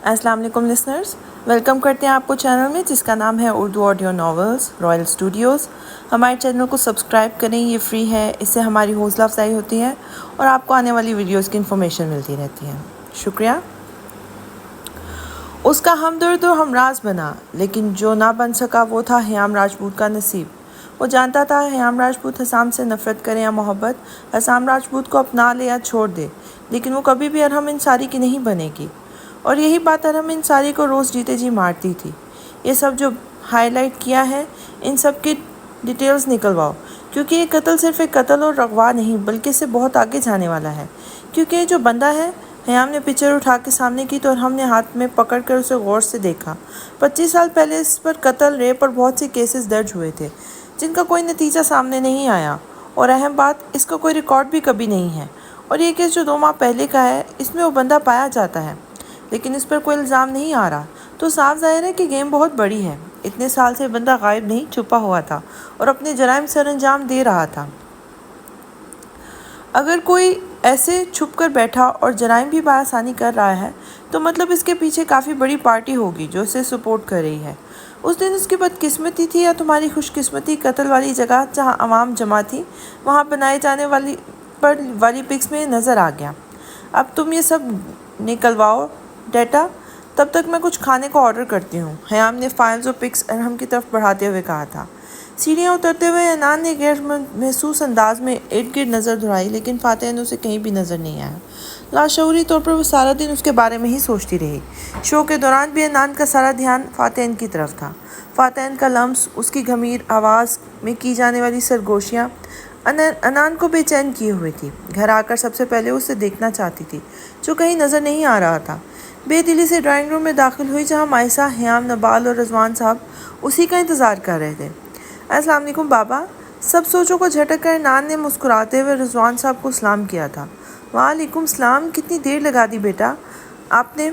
السلام علیکم listeners, welcome کرتے ہیں آپ کو چینل میں جس کا نام ہے Urdu audio novels Royal studios. ہمارے چینل کو سبسکرائب کریں، یہ فری ہے، اس سے ہماری حوصلہ افزائی ہوتی ہے اور آپ کو آنے والی ویڈیوز کی انفارمیشن ملتی رہتی ہے۔ شکریہ۔ اس کا ہمدرد و ہمراز بنا، لیکن جو نہ بن سکا وہ تھا حیام راجپوت کا نصیب۔ وہ جانتا تھا حیام راجپوت حسام سے نفرت کرے یا محبت، حسام راجپوت کو اپنا لے یا چھوڑ دے، لیکن وہ کبھی بھی ارحم انصاری کی نہیں بنے گی۔ اور یہی بات ارحم انصاری کو روز جیتے جی مارتی تھی۔ یہ سب جو ہائی لائٹ کیا ہے، ان سب کی ڈیٹیلز نکلواؤ، کیونکہ یہ قتل صرف ایک قتل اور اغوا نہیں بلکہ اس سے بہت آگے جانے والا ہے۔ کیونکہ یہ جو بندہ ہے، حیام نے پکچر اٹھا کے سامنے کی تو ارحم نے ہاتھ میں پکڑ کر اسے غور سے دیکھا۔ 25 سال پہلے اس پر قتل، ریپ اور بہت سے کیسز درج ہوئے تھے جن کا کوئی نتیجہ سامنے نہیں آیا، اور اہم بات، اس کا کوئی ریکارڈ بھی کبھی نہیں ہے۔ اور یہ کیس جو 2 ماہ پہلے کا ہے، اس میں وہ بندہ پایا جاتا ہے لیکن اس پر کوئی الزام نہیں آ رہا، تو صاف ظاہر ہے کہ گیم بہت بڑی ہے۔ اتنے سال سے بندہ غائب نہیں، چھپا ہوا تھا اور اپنے جرائم سر انجام دے رہا تھا۔ اگر کوئی ایسے چھپ کر بیٹھا اور جرائم بھی بآسانی کر رہا ہے تو مطلب اس کے پیچھے کافی بڑی پارٹی ہوگی جو اسے سپورٹ کر رہی ہے۔ اس دن اس کی بدقسمتی تھی یا تمہاری خوش قسمتی، قتل والی جگہ جہاں عوام جمع تھی وہاں بنائے جانے والی پکس میں نظر آ گیا۔ اب تم یہ سب نکلواؤ ڈیٹا، تب تک میں کچھ کھانے کو آرڈر کرتی ہوں، حیام نے فائلز اور پکس ارحم کی طرف بڑھاتے ہوئے کہا تھا۔ سیڑھیاں اترتے ہوئے عنان نے غیر محسوس انداز میں ارد گرد نظر دھڑائی، لیکن فاتح نے اسے کہیں بھی نظر نہیں آیا۔ لاشعوری طور پر وہ سارا دن اس کے بارے میں ہی سوچتی رہی۔ شو کے دوران بھی عنان کا سارا دھیان فاتح کی طرف تھا۔ فاتح کا لمس، اس کی گھمیر آواز میں کی جانے والی سرگوشیاں عنان کو بے چین کیے ہوئے تھی۔ گھر آ کر سب سے پہلے اسے دیکھنا چاہتی تھی جو کہیں نظر نہیں آ رہا تھا۔ بے دلی سے ڈرائنگ روم میں داخل ہوئی جہاں مائسہ، حیام، نبال اور رضوان صاحب اسی کا انتظار کر رہے تھے۔ السلام علیکم بابا۔ سب سوچوں کو جھٹک کر عنان نے مسکراتے ہوئے رضوان صاحب کو سلام کیا تھا۔ وعلیکم السلام، کتنی دیر لگا دی بیٹا آپ نے؟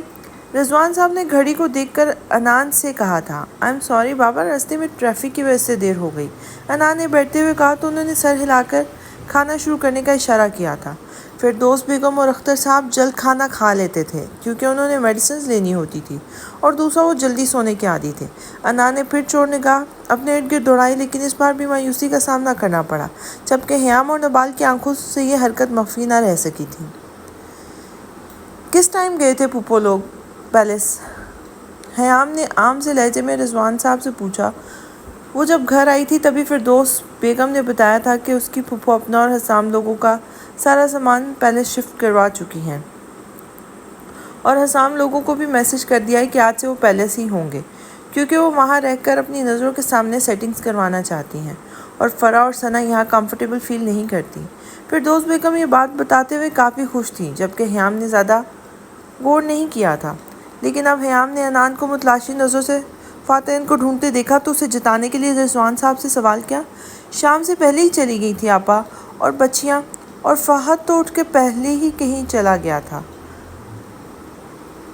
رضوان صاحب نے گھڑی کو دیکھ کر عنان سے کہا تھا۔ آئی ایم سوری بابا، راستے میں ٹریفک کی وجہ سے دیر ہو گئی، عنان نے بیٹھتے ہوئے کہا تو انہوں نے سر ہلا کر کھانا شروع کرنے کا اشارہ کیا تھا۔ فردوس بیگم اور اختر صاحب جلد کھانا کھا لیتے تھے کیونکہ انہوں نے میڈیسنز لینی ہوتی تھی، اور دوسرا وہ جلدی سونے کے عادی تھے۔ عنان نے پھر چور نگاہ اپنے ارد گرد دوڑائی، لیکن اس بار بھی مایوسی کا سامنا کرنا پڑا، جبکہ حیام اور نبال کی آنکھوں سے یہ حرکت مخفی نہ رہ سکی تھی۔ کس ٹائم گئے تھے پھوپھو لوگ پیلس؟ حیام نے عام سے لہجے میں رضوان صاحب سے پوچھا۔ وہ جب گھر آئی تھی تبھی فردوس بیگم نے بتایا تھا کہ اس کی پھوپھو اپنا اور حسام لوگوں کا سارا سامان پیلس شفٹ کروا چکی ہیں، اور حسام لوگوں کو بھی میسج کر دیا ہے کہ آج سے وہ پیلس ہی ہوں گے، کیونکہ وہ وہاں رہ کر اپنی نظروں کے سامنے سیٹنگز کروانا چاہتی ہیں، اور فرا اور ثنا یہاں کمفرٹیبل فیل نہیں کرتی۔ فردوس بیگم یہ بات بتاتے ہوئے کافی خوش تھیں، جبکہ حیام نے زیادہ غور نہیں کیا تھا۔ لیکن اب حیام نے عنان کو متلاشی نظروں سے فاتح کو ڈھونڈتے دیکھا تو اسے جتانے کے لیے رضوان صاحب سے سوال کیا۔ شام سے پہلے ہی چلی گئی تھی آپا، اور بچیاں، اور فہد تو اٹھ کے پہلے ہی کہیں چلا گیا تھا۔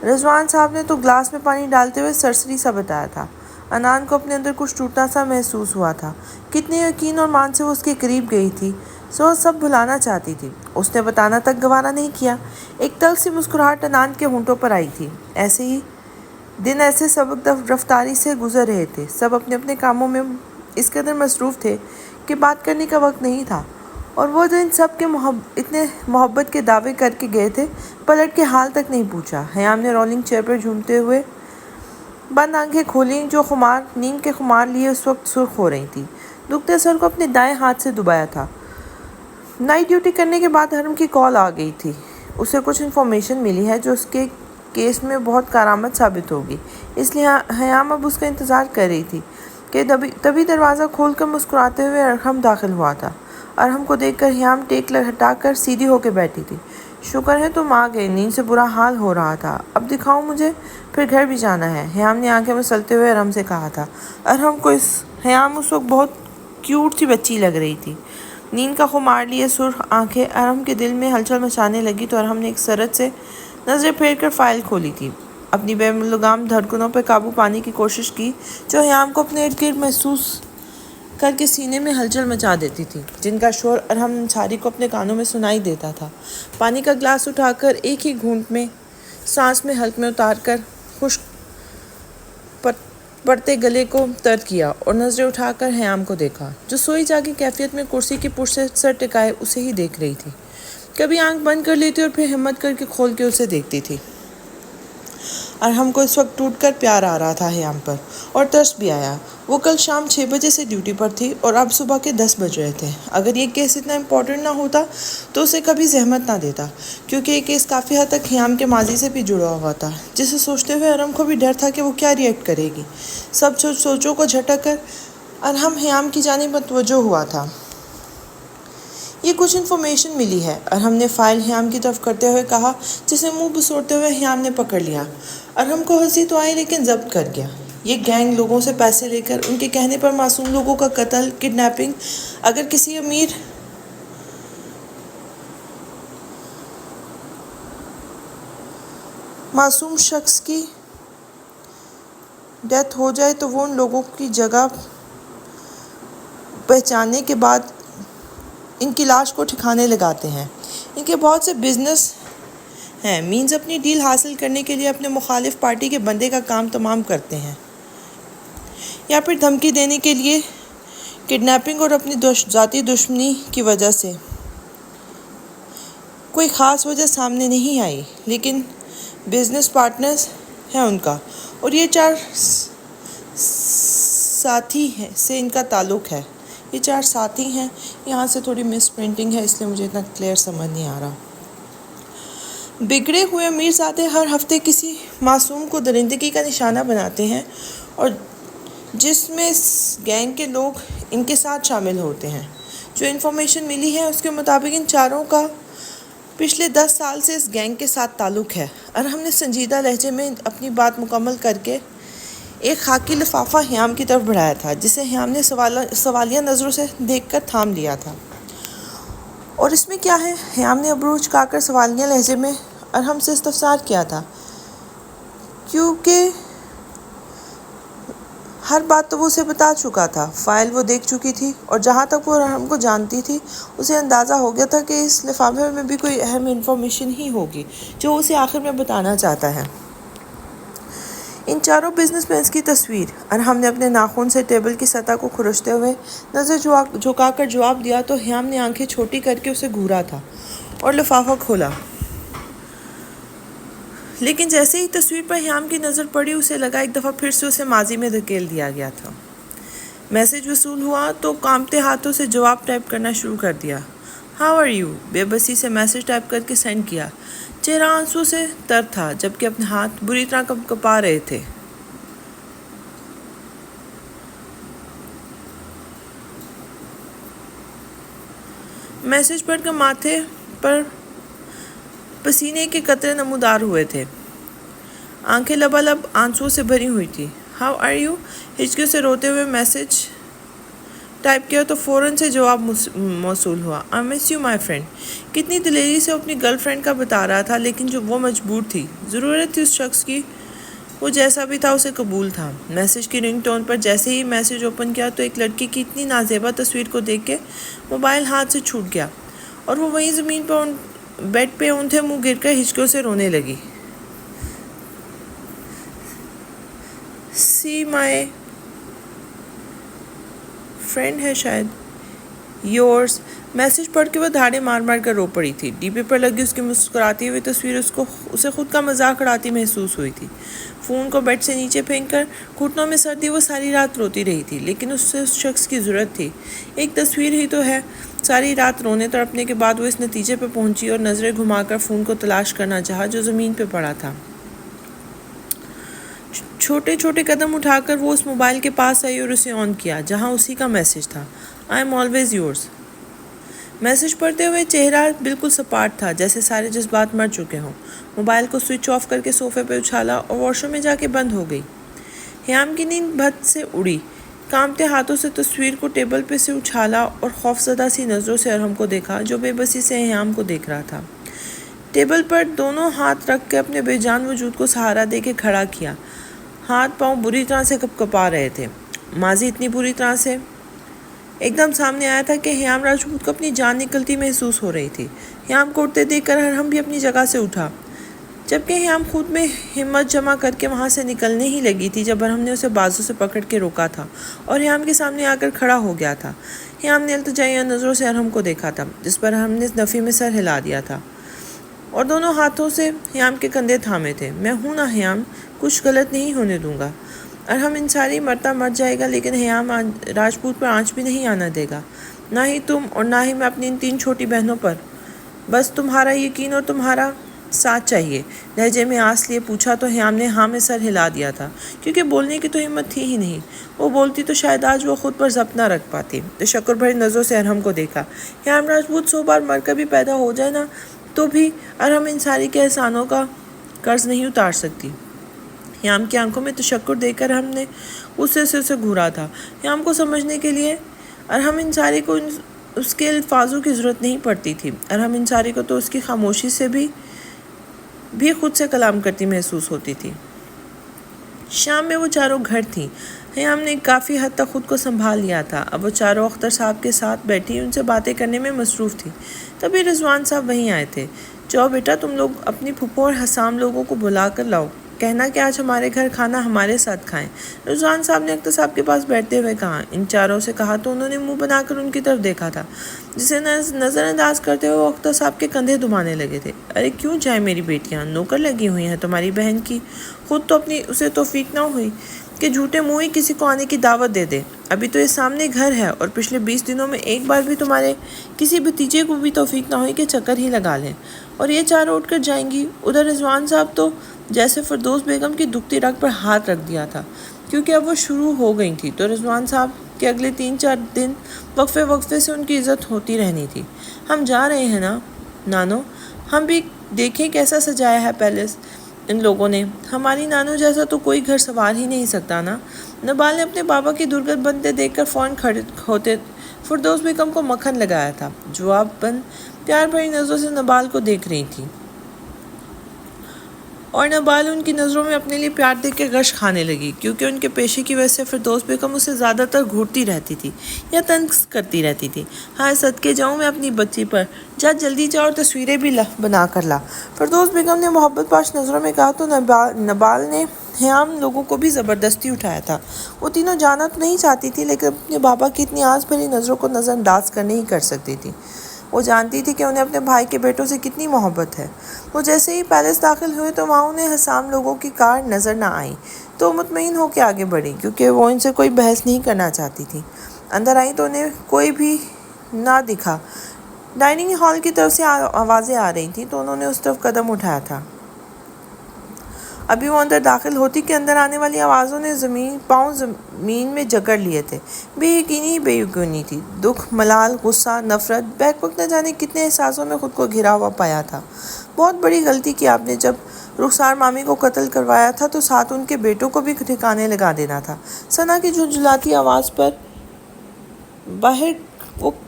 رضوان صاحب نے تو گلاس میں پانی ڈالتے ہوئے سرسری سا بتایا تھا۔ عنان کو اپنے اندر کچھ ٹوٹنا سا محسوس ہوا تھا۔ کتنے یقین اور مان سے وہ اس کے قریب گئی تھی، سو سب بھلانا چاہتی تھی، اس نے بتانا تک گوارا نہیں کیا۔ ایک تلخ سی مسکراہٹ عنان کے ہونٹوں پر آئی تھی۔ ایسے ہی دن ایسے سبک رفتاری سے گزر رہے تھے، سب اپنے اپنے کاموں میں اس قدر مصروف تھے کہ بات کرنے کا وقت نہیں تھا، اور وہ جو ان سب کے اتنے محبت کے دعوے کر کے گئے تھے، پلٹ کے حال تک نہیں پوچھا۔ حیام نے رولنگ چیئر پر جھومتے ہوئے بند آنکھیں کھولیں، جو نیند کے خمار لیے اس وقت سرخ ہو رہی تھی، دکھتے سر کو اپنے دائیں ہاتھ سے دبایا تھا۔ نائٹ ڈیوٹی کرنے کے بعد ارحم کی کال آ گئی تھی، اسے کچھ انفارمیشن ملی ہے جو اس کے کیس میں بہت کارآمد ثابت ہوگی، اس لیے حیام اب اس کا انتظار کر رہی تھی کہ تبھی دروازہ کھول کر مسکراتے ہوئے ارحم داخل ہوا تھا۔ ارحم کو دیکھ کر حیام ٹیک ہٹا کر سیدھی ہو کے بیٹھی تھی۔ شکر ہے تم آ گئے، نیند سے برا حال ہو رہا تھا، اب دکھاؤ مجھے، پھر گھر بھی جانا ہے، حیام نے آنکھیں مسلتے ہوئے ارحم سے کہا تھا۔ حیام اس وقت بہت کیوٹ سی بچی لگ رہی تھی۔ نیند کا خمار لیے سرخ آنکھیں ارحم کے دل میں ہلچل مچانے لگی تو ارحم نے ایک سرت سے نظریں پھیر کر فائل کھولی تھی، اپنی بے لگام دھڑکنوں پر قابو پانے کی کوشش کی جو حیام کو اپنے ارد گرد محسوس کر کے سینے میں ہلچل مچا دیتی تھی، جن کا شور ارحم انصاری کو اپنے کانوں میں سنائی دیتا تھا۔ پانی کا گلاس اٹھا کر ایک ہی گھونٹ میں سانس میں حلق میں اتار کر خشک پڑتے گلے کو تر کیا اور نظریں اٹھا کر حیام کو دیکھا، جو سوئی جاگی کیفیت میں کرسی کی پشت سے سر ٹکائے اسے ہی دیکھ رہی تھی۔ کبھی آنکھ بند کر لیتی اور پھر ہمت کر کے کھول کے اسے دیکھتی تھی۔ ارحم کو اس وقت ٹوٹ کر پیار آ رہا تھا حیام پر، اور ترس بھی آیا۔ وہ کل شام 6 بجے سے ڈیوٹی پر تھی اور اب صبح کے 10 بج رہے تھے۔ اگر یہ کیس اتنا امپورٹنٹ نہ ہوتا تو اسے کبھی زحمت نہ دیتا، کیونکہ یہ کیس کافی حد تک حیام کے ماضی سے بھی جڑا ہوا تھا، جسے سوچتے ہوئے ارحم کو بھی ڈر تھا کہ وہ کیا ری ایکٹ کرے گی۔ سب سوچوں کو جھٹک کر ارحم حیام کی جانب متوجہ ہوا تھا۔ یہ کچھ انفارمیشن ملی ہے، ارحم نے فائل حیام کی طرف کرتے ہوئے کہا، جسے منہ بسوڑتے ہوئے حیام نے پکڑ لیا۔ ارحم کو ہنسی تو آئی لیکن ضبط کر گیا۔ یہ گینگ لوگوں سے پیسے لے کر ان کے کہنے پر معصوم لوگوں کا قتل، کڈنیپنگ، اگر کسی امیر معصوم شخص کی ڈیتھ ہو جائے تو وہ ان لوگوں کی جگہ پہچاننے کے بعد ان کی لاش کو ٹھکانے لگاتے ہیں۔ ان کے بہت سے بزنس ہیں، مینز اپنی ڈیل حاصل کرنے کے لیے اپنے مخالف پارٹی کے بندے کا کام تمام کرتے ہیں، یا پھر دھمکی دینے کے لیے کڈنیپنگ اور اپنی ذاتی دشمنی کی وجہ سے۔ کوئی خاص وجہ سامنے نہیں آئی، لیکن بزنس پارٹنرز ہیں ان کا، اور یہ 4 ساتھی سے ان کا تعلق ہے۔ یہ 4 ساتھی ہیں، یہاں سے تھوڑی مس پرنٹنگ ہے، اس لیے مجھے اتنا کلیئر سمجھ نہیں آ رہا۔ بگڑے ہوئے میرزادے ہر ہفتے کسی معصوم کو درندگی کا نشانہ بناتے ہیں، اور جس میں گینگ کے لوگ ان کے ساتھ شامل ہوتے ہیں۔ جو انفارمیشن ملی ہے اس کے مطابق ان 4 کا پچھلے 10 سال سے اس گینگ کے ساتھ تعلق ہے۔ ارحم نے سنجیدہ لہجے میں اپنی بات مکمل کر کے ایک خاکی لفافہ حیام کی طرف بڑھایا تھا، جسے حیام نے سوالیہ نظروں سے دیکھ کر تھام لیا تھا۔ اور اس میں کیا ہے؟ حیام نے ابرو چکا کر سوالیہ لہجے میں ارحم سے استفسار کیا تھا، کیونکہ ہر بات تو وہ اسے بتا چکا تھا۔ فائل وہ دیکھ چکی تھی، اور جہاں تک وہ ارحم کو جانتی تھی اسے اندازہ ہو گیا تھا کہ اس لفافے میں بھی کوئی اہم انفارمیشن ہی ہوگی جو اسے آخر میں بتانا چاہتا ہے۔ ان 4 بزنس مینز کی تصویر۔ ارحم نے اپنے ناخن سے ٹیبل کی سطح کو کھرچتے ہوئے نظر جھکا کر جواب دیا تو حیام نے آنکھیں چھوٹی کر کے اسے گھورا تھا اور لفافہ کھولا، لیکن جیسے ہی تصویر پر حیام کی نظر پڑی اسے لگا ایک دفعہ پھر سے اسے ماضی میں دھکیل دیا گیا تھا۔ میسج وصول ہوا تو کانپتے ہاتھوں سے جواب ٹائپ کرنا شروع کر دیا۔ How are you? بے بسی سے میسج ٹائپ کر کے سینڈ کیا۔ چہرہ آنسو سے تر تھا، جبکہ اپنے ہاتھ بری طرح کپا رہے تھے۔ میسج پڑھ کر ماتھے پر پسینے کے قطرے نمودار ہوئے تھے، آنکھیں لبالب آنسوؤں سے بھری ہوئی تھی۔ How are you? ہچکیوں سے روتے ہوئے میسج ٹائپ کیا تو فوراً سے جواب موصول ہوا۔ آئی مس یو مائی فرینڈ۔ کتنی دلیری سے اپنی گرل فرینڈ کا بتا رہا تھا، لیکن جو وہ مجبور تھی، ضرورت تھی اس شخص کی، وہ جیسا بھی تھا اسے قبول تھا۔ میسج کی رنگ ٹون پر جیسے ہی میسج اوپن کیا تو ایک لڑکی کی اتنی نازیبا تصویر کو دیکھ کے موبائل ہاتھ سے چھوٹ گیا، اور وہ وہیں زمین پر بیڈ پہ اونٹھے منہ گر کر ہچکیوں سے رونے لگی۔ سی مائی فرینڈ ہے شاید، یورس۔ میسج پڑھ کے وہ دھاڑے مار مار کر رو پڑی تھی۔ ڈی پی پر لگی اس کی مسکراتی ہوئی تصویر اسے خود کا مذاق اڑاتی محسوس ہوئی تھی۔ فون کو بیڈ سے نیچے پھینک کر گھٹنوں میں سر دیے وہ ساری رات روتی رہی تھی، لیکن اس سے اس شخص کی ضرورت تھی۔ ایک تصویر ہی تو ہے۔ ساری رات رونے تڑپنے کے بعد وہ اس نتیجے پہ پہنچی اور نظریں گھما کر فون کو تلاش کرنا چاہا جو زمین پہ پڑا تھا۔ چھوٹے چھوٹے قدم اٹھا کر وہ اس موبائل کے پاس آئی اور اسے آن کیا جہاں اسی کا میسج تھا۔ I am always yours. Message پڑھتے ہوئے چہرہ بالکل سپاٹ تھا، جیسے سارے جذبات مر چکے ہوں۔ موبائل کو سوئچ آف کر کے صوفے پہ اچھالا اور واش روم میں جا کے بند ہو گئی۔ حیام کی نیند بھت سے اڑی، کانپتے ہاتھوں سے تصویر کو ٹیبل پہ سے اچھالا اور خوفزدہ سی نظروں سے ارحم کو دیکھا جو بے بسی سے حیام کو دیکھ رہا تھا۔ ٹیبل پر دونوں ہاتھ رکھ کے اپنے بے جان وجود کو سہارا دے کے کھڑا کیا۔ ہاتھ پاؤں بری طرح سے کپا رہے تھے۔ ماضی اتنی بری طرح سے ایک دم سامنے آیا تھا کہ حیام راجپوت کو اپنی جان نکلتی محسوس ہو رہی تھی۔ حیام کو اٹھتے دیکھ کر ارحم بھی اپنی جگہ سے اٹھا۔ جبکہ ہیام خود میں ہمت جمع کر کے وہاں سے نکلنے ہی لگی تھی جب ارہم نے اسے بازو سے پکڑ کے روکا تھا اور ہیام کے سامنے آ کر کھڑا ہو گیا تھا۔ ہیام نے التجائیہ نظروں سے ارہم کو دیکھا تھا، جس پر ارہم نے نفی میں سر ہلا دیا تھا اور دونوں ہاتھوں سے ہیام کے کندھے تھامے تھے۔ میں ہوں نا ہیام، کچھ غلط نہیں ہونے دوں گا۔ ارہم انصاری مرتا مر جائے گا لیکن ہیام راجپوت پر آنچ بھی نہیں آنا دے گا، نہ ہی تم اور نہ ہی میں اپنی ان 3 چھوٹی بہنوں پر۔ بس تمہارا یقین اور تمہارا ساتھ چاہیے۔ لہجے میں آس لیے پوچھا تو ہیام نے ہاں میں سر ہلا دیا تھا، کیونکہ بولنے کی تو ہمت تھی ہی نہیں۔ وہ بولتی تو شاید آج وہ خود پر ضبط نہ رکھ پاتی۔ تشکر بھری نظروں سے ارہم کو دیکھا۔ ہیام راجپوت 100 بار مر کر بھی پیدا ہو جائے نا تو بھی ارہم انصاری کے احسانوں کا قرض نہیں اتار سکتی۔ ہیام کی آنکھوں میں تشکر دیکھ کر ارہم نے غصے سے اسے گھورا تھا۔ ہیام کو سمجھنے کے لیے ارہم انصاری کو اس کے الفاظوں کی ضرورت نہیں پڑتی تھی۔ ارہم انصاری کو تو اس کی خاموشی سے بھی خود سے کلام کرتی محسوس ہوتی تھی۔ شام میں وہ چاروں گھر تھیں۔ ہیام نے کافی حد تک خود کو سنبھال لیا تھا۔ اب وہ چاروں اختر صاحب کے ساتھ بیٹھی ان سے باتیں کرنے میں مصروف تھی۔ تبھی رضوان صاحب وہیں آئے تھے۔ جاؤ بیٹا، تم لوگ اپنی پھپھو اور حسام لوگوں کو بلا کر لاؤ، کہنا کہ آج ہمارے گھر کھانا ہمارے ساتھ کھائیں، رضوان صاحب نے اختر صاحب کے پاس بیٹھتے ہوئے کہا۔ ان چاروں سے کہا تو انہوں نے منہ بنا کر ان کی طرف دیکھا تھا، جسے نظر انداز کرتے ہوئے وہ اختر صاحب کے کندھے دبانے لگے تھے۔ ارے کیوں جائیں میری بیٹیاں، نوکر لگی ہوئی ہیں تمہاری بہن کی، خود تو اپنی اسے توفیق نہ ہوئی کہ جھوٹے منہ ہی کسی کو آنے کی دعوت دے دے۔ ابھی تو یہ سامنے گھر ہے اور پچھلے 20 دنوں میں ایک بار بھی تمہارے کسی بھتیجے کو بھی توفیق نہ ہوئی کہ چکر ہی لگا لیں، اور یہ چاروں اٹھ کر جائیں گی۔ ادھر رضوان صاحب تو جیسے فردوس بیگم کی دکھتی رگ پر ہاتھ رکھ دیا تھا، کیونکہ اب وہ شروع ہو گئی تھی تو رضوان صاحب کے اگلے 3-4 دن وقفے سے ان کی عزت ہوتی رہنی تھی۔ ہم جا رہے ہیں نا نانو، ہم بھی دیکھیں کیسا سجایا ہے پیلس ان لوگوں نے، ہماری نانو جیسا تو کوئی گھر سنوار ہی نہیں سکتا نا۔ نبال نے اپنے بابا کی درگت بنتے دیکھ کر فوراً کھڑے ہوتے فردوس بیگم کو مکھن لگایا تھا۔ جواب بند پیار بھری نظروں سے نبال کو دیکھ رہی تھی اور نبال ان کی نظروں میں اپنے لیے پیار دیکھ کے غش کھانے لگی، کیونکہ ان کے پیشے کی وجہ سے فردوس بیگم اسے زیادہ تر گھورتی رہتی تھی یا طنز کرتی رہتی تھی۔ ہائے صدقے جاؤں میں اپنی بچی پر، جا جلدی جا اور تصویریں بھی بنا کر لا، فردوس بیگم نے محبت پاش نظروں میں کہا تو نبال نے ہیام لوگوں کو بھی زبردستی اٹھایا تھا۔ وہ تینوں جانا تو نہیں چاہتی تھی لیکن اپنے بابا کی اتنی آس بھری نظروں کو نظر انداز کر نہیں کر سکتی تھی۔ وہ جانتی تھی کہ انہیں اپنے بھائی کے بیٹوں سے کتنی محبت ہے۔ وہ جیسے ہی پیلس داخل ہوئے تو وہاں انہیں حسام لوگوں کی کار نظر نہ آئی تو مطمئن ہو کے آگے بڑھی، کیونکہ وہ ان سے کوئی بحث نہیں کرنا چاہتی تھی۔ اندر آئی تو انہیں کوئی بھی نہ دکھا۔ ڈائننگ ہال کی طرف سے آوازیں آ رہی تھیں تو انہوں نے اس طرف قدم اٹھایا تھا۔ ابھی وہ اندر داخل ہوتی کہ اندر آنے والی آوازوں نے پاؤں زمین میں جکڑ لیے تھے۔ بے یقینی ہی بے یقینی تھی، دکھ، ملال، غصہ، نفرت، بیک وقت نہ جانے کتنے احساسوں میں خود کو گھرا ہوا پایا تھا۔ بہت بڑی غلطی کی آپ نے جب رخسار مامی کو قتل کروایا تھا تو ساتھ ان کے بیٹوں کو بھی ٹھکانے لگا دینا تھا۔ ثنا کی جھنجھلاتی آواز پر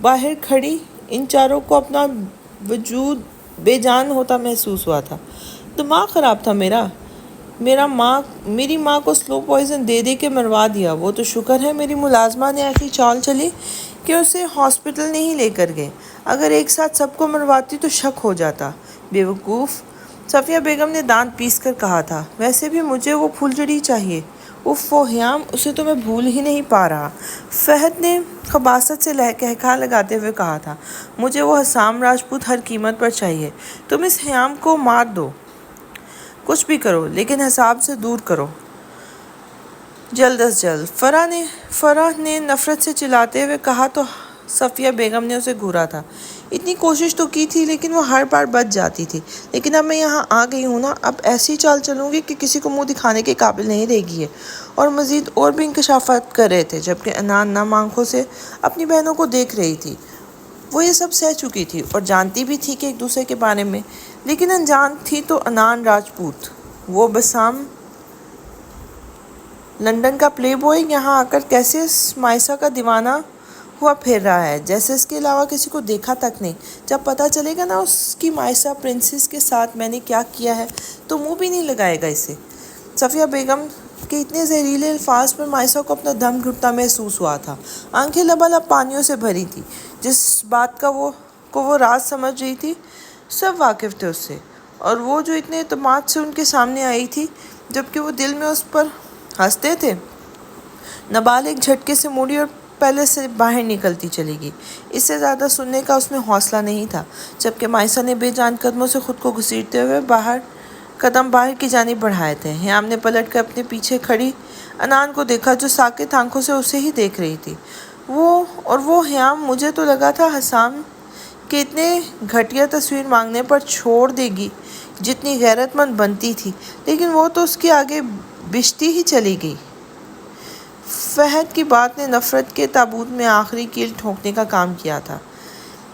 باہر کھڑی ان چاروں کو اپنا وجود بے جان ہوتا محسوس ہوا تھا۔ دماغ خراب تھا میری ماں کو سلو پوائزن دے دے کے مروا دیا۔ وہ تو شکر ہے میری ملازمہ نے ایسی چال چلی کہ اسے ہاسپٹل نہیں لے کر گئے، اگر ایک ساتھ سب کو مرواتی تو شک ہو جاتا۔ بیوقوف، صفیہ بیگم نے دانت پیس کر کہا تھا۔ ویسے بھی مجھے وہ پھلجڑی چاہیے۔ اف ہیام، اسے تو میں بھول ہی نہیں پا رہا۔ فہد نے خباثت سے قہقہہ لگاتے ہوئے کہا تھا۔ مجھے وہ حسام راجپوت ہر قیمت پر چاہیے۔ تم اس ہیام کو مار دو، کچھ بھی کرو، لیکن حساب سے دور کرو، جلد از جلد۔ فرح نے نفرت سے چلاتے ہوئے کہا تو صفیہ بیگم نے اسے گھورا تھا۔ اتنی کوشش تو کی تھی لیکن وہ ہر بار بچ جاتی تھی۔ لیکن اب میں یہاں آ گئی ہوں نا، اب ایسی چال چلوں گی کہ کسی کو منہ دکھانے کے قابل نہیں رہے گی۔ اور مزید اور بھی انکشافات کر رہے تھے جبکہ انان نم آنکھوں سے اپنی بہنوں کو دیکھ رہی تھی۔ وہ یہ سب سہ چکی تھی اور جانتی بھی تھی کہ ایک دوسرے کے بارے میں، لیکن انجان تھی تو انان راجپوت، وہ بسام لندن کا پلے بوائے، یہاں آ کر کیسے مائسا کا دیوانہ ہوا پھر رہا ہے، جیسے اس کے علاوہ کسی کو دیکھا تک نہیں۔ جب پتہ چلے گا نا اس کی مائسا پرنسس کے ساتھ میں نے کیا کیا ہے تو منہ بھی نہیں لگائے گا اسے۔ صفیہ بیگم کے اتنے زہریلے الفاظ پر مائسا کو اپنا دم گھٹتا محسوس ہوا تھا۔ آنکھیں لبالب پانیوں سے بھری تھی۔ جس بات کو وہ راز سمجھ رہی تھی سب واقف تھے اس سے، اور وہ جو اتنے اعتماد سے ان کے سامنے آئی تھی جبکہ وہ دل میں اس پر ہنستے تھے۔ نبال ایک جھٹکے سے مڑی اور پہلے سے باہر نکلتی چلی گئی۔ اس سے زیادہ سننے کا اس میں حوصلہ نہیں تھا، جبکہ مائسا نے بے جان قدموں سے خود کو گھسیٹتے ہوئے قدم باہر کی جانب بڑھائے تھے۔ حیام نے پلٹ کر اپنے پیچھے کھڑی انان کو دیکھا جو ساکت آنکھوں سے اسے ہی دیکھ رہی تھی۔ وہ حیام، مجھے تو لگا تھا حسام کہ اتنے گھٹیا تصویر مانگنے پر چھوڑ دے گی جتنی غیرت مند بنتی تھی، لیکن وہ تو اس کے آگے بچھتی ہی چلی گئی۔ فہد کی بات نے نفرت کے تابوت میں آخری کیل ٹھونکنے کا کام کیا تھا۔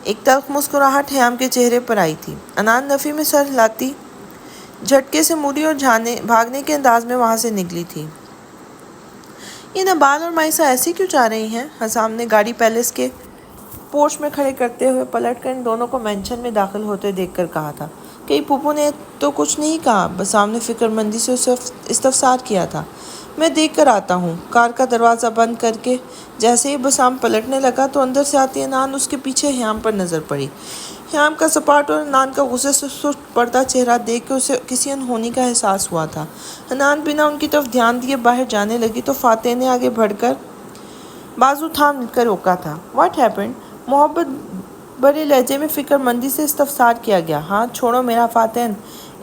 ایک تلخ مسکراہٹ حیام کے چہرے پر آئی تھی۔ انان نفی میں سر ہلاتی جھٹکے سے مڑی اور بھاگنے کے انداز میں وہاں سے نکلی تھی۔ یہ نبال اور مائسا ایسے کیوں جا رہی ہیں؟ حسام نے گاڑی پیلس کے پورچ میں کھڑے کرتے ہوئے پلٹ کر ان دونوں کو مینشن میں داخل ہوتے دیکھ کر کہا تھا۔ کہیں پھوپھو نے تو کچھ نہیں کہا؟ بسام نے فکر مندی سے اسے استفسار کیا تھا۔ میں دیکھ کر آتا ہوں۔ کار کا دروازہ بند کر کے جیسے ہی بسام پلٹنے لگا تو اندر سے آتی انان اس کے پیچھے حیام پر نظر پڑی۔ حیام کا سپاٹ اور انان کا غصے سے سست پڑتا چہرہ دیکھ کے اسے کسی انہونی کا احساس ہوا تھا۔ انان بنا ان کی طرف دھیان دیے باہر جانے لگی تو فاتح نے آگے بڑھ کر بازو تھام کر روکا تھا۔ What happened? محبت بھرے لہجے میں فکر مندی سے استفسار کیا گیا۔ ہاتھ چھوڑو میرا فاتح،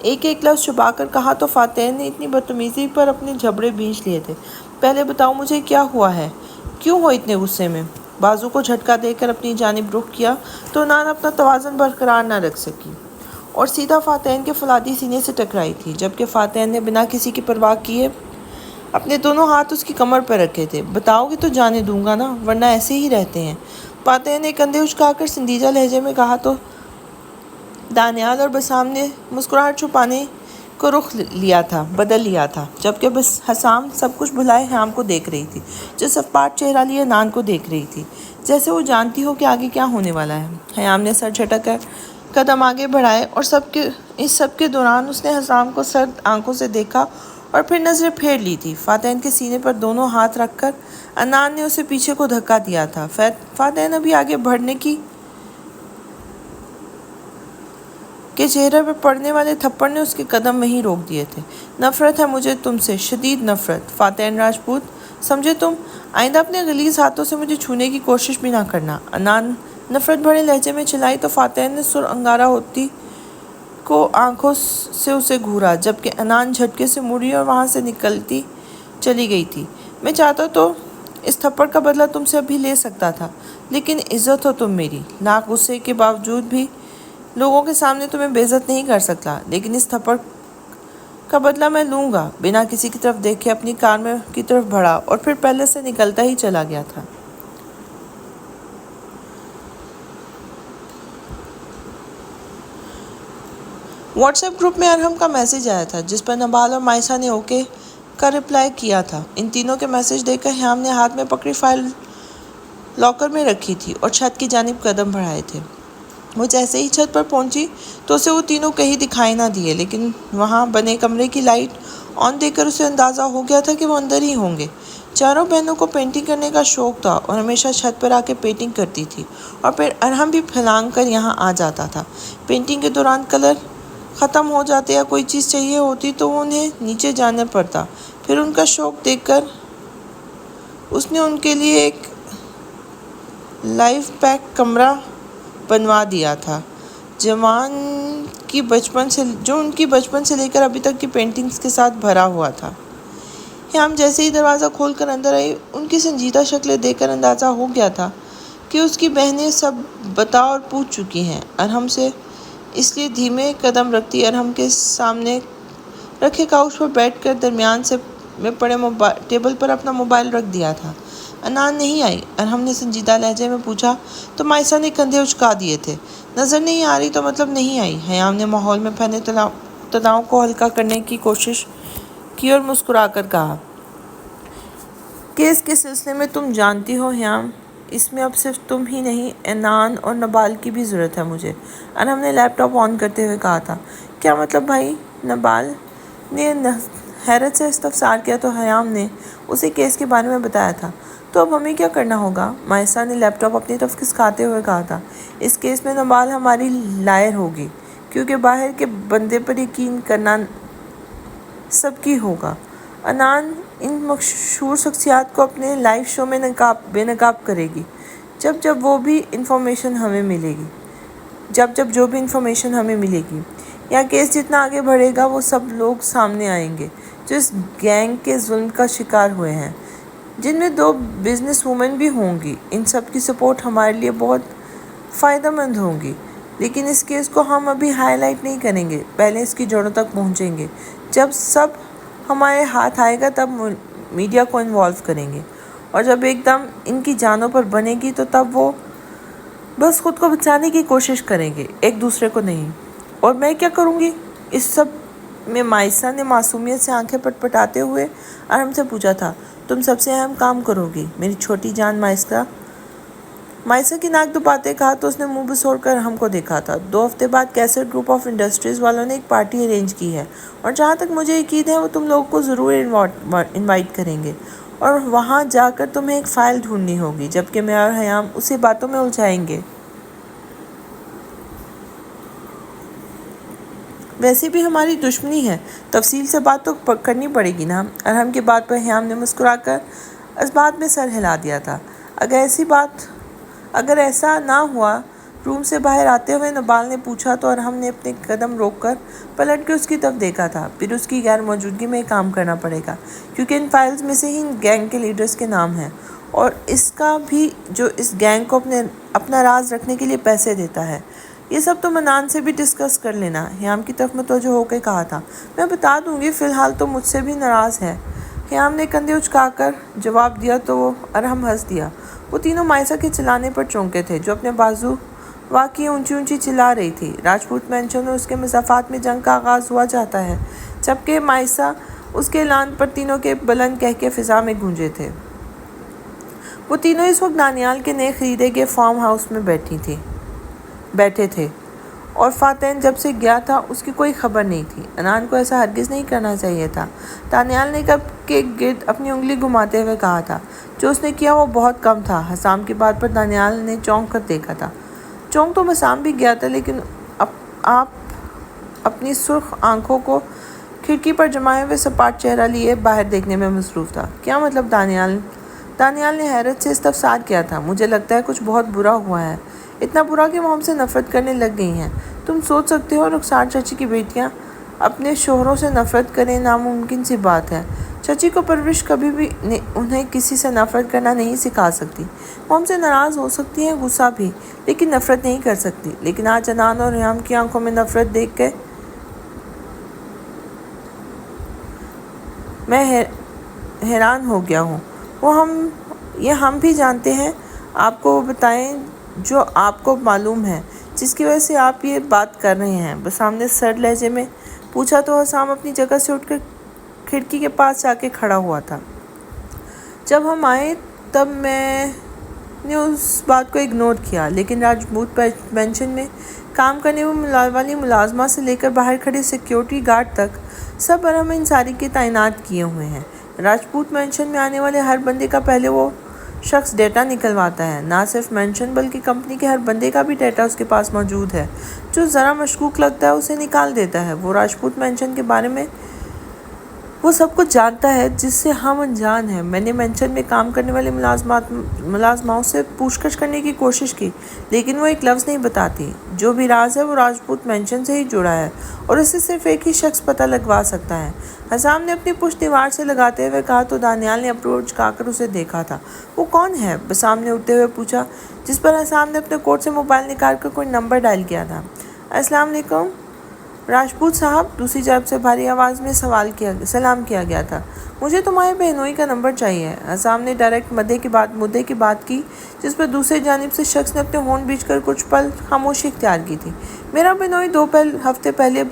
ایک لفظ چھپا کر کہا تو فاتح نے اتنی بدتمیزی پر اپنے جھبڑے بھینچ لیے تھے۔ پہلے بتاؤ مجھے کیا ہوا ہے؟ کیوں ہو اتنے غصے میں؟ بازو کو جھٹکا دے کر اپنی جانب رخ کیا تو انان اپنا توازن برقرار نہ رکھ سکی اور سیدھا فاتح کے فولادی سینے سے ٹکرائی تھی، جبکہ فاتح نے بنا کسی کی پرواہ کیے اپنے دونوں ہاتھ اس کی کمر پر رکھے تھے۔ بتاؤ گے تو جانے دوں گا نا، ورنہ ایسے ہی رہتے ہیں۔ فاتح نے کندھے اچکا کر سنجیدہ لہجے میں کہا تو دانیال اور بسام نے مسکراہٹ چھپانے کو رخ بدل لیا تھا، جبکہ حسام سب کچھ بھلائے حیام کو دیکھ رہی تھی جو سپاٹ چہرہ لیے انان کو دیکھ رہی تھی، جیسے وہ جانتی ہو کہ آگے کیا ہونے والا ہے۔ حیام نے سر جھٹک کر قدم آگے بڑھائے اور اس سب کے دوران اس نے حسام کو سرد آنکھوں سے دیکھا اور پھر نظریں پھیر لی تھی۔ فاتح کے سینے پر دونوں ہاتھ رکھ کر انان نے اسے پیچھے کو دھکا دیا تھا۔ فاتح نے ابھی آگے بڑھنے کے چہرے پر پڑنے والے تھپڑ نے اس کے قدم وہیں روک دیے تھے۔ نفرت ہے مجھے تم سے، شدید نفرت، فاتح راجپوت، سمجھے تم؟ آئندہ اپنے غلیظ ہاتھوں سے مجھے چھونے کی کوشش بھی نہ کرنا، انان نفرت بھرے لہجے میں چلائی تو فاتح نے سر انگارا ہوتی کو آنکھوں سے اسے گھورا، جبکہ انان جھٹکے سے مڑی اور وہاں سے نکلتی چلی گئی تھی۔ میں چاہتا تو اس تھپڑ کا بدلہ تم سے ابھی لے سکتا تھا، لیکن عزت ہو تم میری، لاکھ غصے کے باوجود بھی لوگوں کے سامنے تمہیں بے عزت نہیں کر سکتا، لیکن اس تھپڑ کا بدلہ میں لوں گا۔ بنا کسی کی طرف دیکھے اپنی کار کی طرف بڑھا اور پھر پہلے سے نکلتا ہی چلا گیا تھا۔ واٹس ایپ گروپ میں ارحم کا میسج آیا تھا جس پر نبال اور مائسا نے اوکے کا رپلائی کیا تھا۔ ان تینوں کے میسج دیکھ کر حیام نے ہاتھ میں پکڑی فائل لاکر میں رکھی تھی اور چھت کی جانب قدم بڑھائے تھے۔ وہ جیسے ہی چھت پر پہنچی تو اسے وہ تینوں کہیں دکھائی نہ دیے، لیکن وہاں بنے کمرے کی لائٹ آن دیکھ کر اسے اندازہ ہو گیا تھا کہ وہ اندر ہی ہوں گے۔ چاروں بہنوں کو پینٹنگ کرنے کا شوق تھا اور ہمیشہ چھت پر آ کے پینٹنگ کرتی تھی اور پھر ارحم بھی پھلانگ کر یہاں آ جاتا تھا۔ پینٹنگ کے دوران کلر ختم ہو جاتے یا کوئی چیز چاہیے ہوتی تو انہیں نیچے جانا پڑتا، پھر ان کا شوق دیکھ کر اس نے ان کے لیے ایک لائف پیک کمرہ بنوا دیا تھا جو ان کی بچپن سے لے کر ابھی تک کی پینٹنگز کے ساتھ بھرا ہوا تھا۔ حیام جیسے ہی دروازہ کھول کر اندر آئی، ان کی سنجیدہ شکلیں دیکھ کر اندازہ ہو گیا تھا کہ اس کی بہنیں سب بتا اور پوچھ چکی ہیں ارحم سے، اس لیے دھیمے قدم رکھتی ارحم کے سامنے رکھے کاؤچ پر بیٹھ کر درمیان میں پڑے ٹیبل پر اپنا موبائل رکھ دیا تھا۔ انان نہیں آئی؟ ارحم نے سنجیدہ لہجے میں پوچھا تو مائسا نے کندھے اچکا دیے تھے۔ نظر نہیں آ رہی تو مطلب نہیں آئی۔ حیام نے ماحول میں پھیلے تناؤ کو ہلکا کرنے کی کوشش کی اور مسکرا کر کہا، کیس کے سلسلے میں تم جانتی ہو حیام، اس میں اب صرف تم ہی نہیں، انان اور نبال کی بھی ضرورت ہے مجھے۔ ارحم نے لیپ ٹاپ آن کرتے ہوئے کہا تھا۔ کیا مطلب بھائی؟ نبال نے حیرت سے استفسار کیا تو حیام نے اسے کیس کے بارے میں بتایا تھا۔ تو اب ہمیں کیا کرنا ہوگا؟ مائسا نے لیپ ٹاپ اپنی طرف کھسکاتے ہوئے کہا تھا۔ اس کیس میں نبال ہماری لائر ہوگی، کیونکہ باہر کے بندے پر یقین کرنا سب کی ہوگا۔ انان ان مشہور شخصیات کو اپنے لائیو شو میں بے نقاب کرے گی جب جو بھی انفارمیشن ہمیں ملے گی۔ یا کیس جتنا آگے بڑھے گا وہ سب لوگ سامنے آئیں گے جو اس گینگ کے ظلم کا شکار ہوئے ہیں، جن میں 2 بزنس وومن بھی ہوں گی۔ ان سب کی سپورٹ ہمارے لیے بہت فائدہ مند ہوگی، لیکن اس کیس کو ہم ابھی ہائی لائٹ نہیں کریں گے، پہلے اس کی جڑوں تک پہنچیں گے۔ جب سب ہمارے ہاتھ آئے گا تب میڈیا کو انوالو کریں گے، اور جب ایک دم ان کی جانوں پر بنے گی تو تب وہ بس خود کو بچانے کی کوشش کریں گے، ایک دوسرے کو نہیں۔ اور میں کیا کروں گی؟ اس سب میں مائسا نے معصومیت سے آنکھیں پٹپٹاتے ہوئے ارحم سے پوچھا تھا۔ تم سب سے اہم کام کرو گی میری چھوٹی جان مائسا۔ مائسا کی ناک دباتے کہا تو اس نے منہ بسوڑ کر ارحم کو دیکھا تھا۔ 2 ہفتے بعد کیسٹ گروپ آف انڈسٹریز والوں نے ایک پارٹی ارینج کی ہے، اور جہاں تک مجھے یقین ہے وہ تم لوگوں کو ضرور انوائٹ کریں گے، اور وہاں جا کر تمہیں ایک فائل ڈھونڈنی ہوگی، جبکہ میں اور حیام اسی باتوں میں الجھائیں گے۔ ویسے بھی ہماری دشمنی ہے، تفصیل سے بات تو کرنی پڑے گی نا۔ ارحم کی بات پر حیام نے مسکرا کر اس بات میں سر ہلا دیا تھا۔ اگر ایسا نہ ہوا، روم سے باہر آتے ہوئے نبال نے پوچھا تو ارحم نے اپنے قدم روک کر پلٹ کے اس کی طرف دیکھا تھا۔ پھر اس کی غیر موجودگی میں کام کرنا پڑے گا، کیونکہ ان فائلز میں سے ہی ان گینگ کے لیڈرز کے نام ہیں، اور اس کا بھی جو اس گینگ کو اپنا راز رکھنے کے لیے پیسے دیتا ہے۔ یہ سب تو منان سے بھی ڈسکس کر لینا، حیام کی طرف متوجہ ہو کے کہا تھا۔ میں بتا دوں گی، فی الحال تو مجھ سے بھی ناراض ہے۔ حیام نے کندھے اچکا کر جواب دیا تو ارحم ہنس دیا۔ وہ تینوں مائسا کے چلانے پر چونکے تھے، جو اپنے بازو واقعی اونچی اونچی چلا رہی تھی۔ راجپوت مینشن اور اس کے مضافات میں جنگ کا آغاز ہوا چاہتا ہے، جبکہ مائسا اس کے اعلان پر تینوں کے بلند کہکے فضا میں گونجے تھے۔ وہ تینوں اس وقت دانیال کے نئے خریدے گئے فارم ہاؤس میں بیٹھے تھے، اور فاتن جب سے گیا تھا اس کی کوئی خبر نہیں تھی۔ انان کو ایسا ہرگز نہیں کرنا چاہیے تھا، دانیال نے کپ کے گرد اپنی انگلی گھماتے ہوئے کہا تھا۔ جو اس نے کیا وہ بہت کم تھا۔ حسام کی بات پر دانیال نے چونک کر دیکھا تھا۔ چونک تو حسام بھی گیا تھا، لیکن آپ اپنی سرخ آنکھوں کو کھڑکی پر جمائے ہوئے سپاٹ چہرہ لیے باہر دیکھنے میں مصروف تھا۔ کیا مطلب؟ دانیال نے حیرت سے استفسار کیا تھا۔ مجھے لگتا ہے کچھ بہت برا ہوا ہے، اتنا برا کہ وہ ہم سے نفرت کرنے لگ گئی ہیں۔ تم سوچ سکتے ہو رخسار چچی کی بیٹیاں اپنے شوہروں سے نفرت کریں؟ ناممکن سی بات ہے۔ چچی کو پرورش کبھی بھی انہیں کسی سے نفرت کرنا نہیں سکھا سکتی۔ وہ ہم سے ناراض ہو سکتی ہیں، غصہ بھی، لیکن نفرت نہیں کر سکتی۔ لیکن آج انان اور ریحام کی آنکھوں میں نفرت دیکھ کے میں حیران ہو گیا ہوں۔ یہ ہم بھی جانتے ہیں، آپ کو وہ بتائیں جو آپ کو معلوم ہے، جس کی وجہ سے آپ یہ بات کر رہے ہیں؟ حسام نے سرد لہجے میں پوچھا تو حسام اپنی جگہ سے اٹھ کر کھڑکی کے پاس جا کے کھڑا ہوا تھا۔ جب ہم آئے تب میں نے اس بات کو اگنور کیا، لیکن راجپوت مینشن میں کام کرنے والی ملازمہ سے لے کر باہر کھڑے سیکیورٹی گارڈ تک سب ارحم انصاری کے تعینات کیے ہوئے ہیں۔ راجپوت مینشن میں آنے والے ہر بندے کا پہلے وہ شخص ڈیٹا نکلواتا ہے۔ نہ صرف مینشن بلکہ کمپنی کے ہر بندے کا بھی ڈیٹا اس کے پاس موجود ہے۔ جو ذرا مشکوک لگتا ہے اسے نکال دیتا ہے۔ وہ راجپوت مینشن کے بارے میں وہ سب کچھ جانتا ہے جس سے ہم انجان ہیں۔ میں نے مینشن میں کام کرنے والے ملازماؤں سے پوچھ گچھ کرنے کی کوشش کی، لیکن وہ ایک لفظ نہیں بتاتی۔ جو بھی راز ہے وہ راجپوت مینشن سے ہی جڑا ہے، اور اسے صرف ایک ہی شخص پتہ لگوا سکتا ہے۔ حسام نے اپنی پشت دیوار سے لگاتے ہوئے کہا تو دانیال نے اپروچ کھا کر اسے دیکھا تھا۔ وہ کون ہے؟ حسام نے اٹھتے ہوئے پوچھا، جس پر حسام نے اپنے کوٹ سے موبائل نکال کر کوئی نمبر ڈائل کیا تھا۔ السلام علیکم راجپوت صاحب، دوسری جانب سے بھاری آواز میں سلام کیا گیا تھا۔ مجھے تمہارے بہنوئی کا نمبر چاہیے۔ حسام نے ڈائریکٹ مدعے کی بات کی، جس پر دوسری جانب سے شخص نے اپنے ہونٹ بیچ کر کچھ پل خاموشی اختیار کی تھی۔ میرا بہنوئی 2 ہفتے پہلے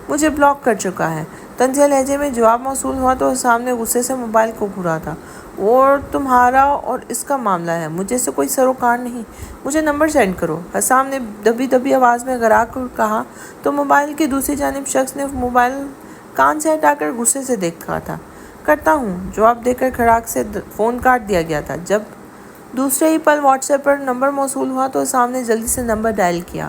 مجھے بلاک کر چکا ہے۔ طنزیہ لہجے میں جواب موصول ہوا تو حسام نے غصے سے موبائل کو گھورا تھا۔ اور تمہارا اور اس کا معاملہ ہے، مجھے سے کوئی سروکار نہیں، مجھے نمبر سینڈ کرو، حسام نے دبی آواز میں گھرا کر کہا تو موبائل کی دوسری جانب شخص نے موبائل کان سے ہٹا کر غصے سے دیکھا تھا۔ کرتا ہوں، جواب دے کر کھڑاک سے فون کاٹ دیا گیا تھا۔ جب دوسرے ہی پل واٹس ایپ پر نمبر موصول ہوا تو حسام نے جلدی سے نمبر ڈائل کیا۔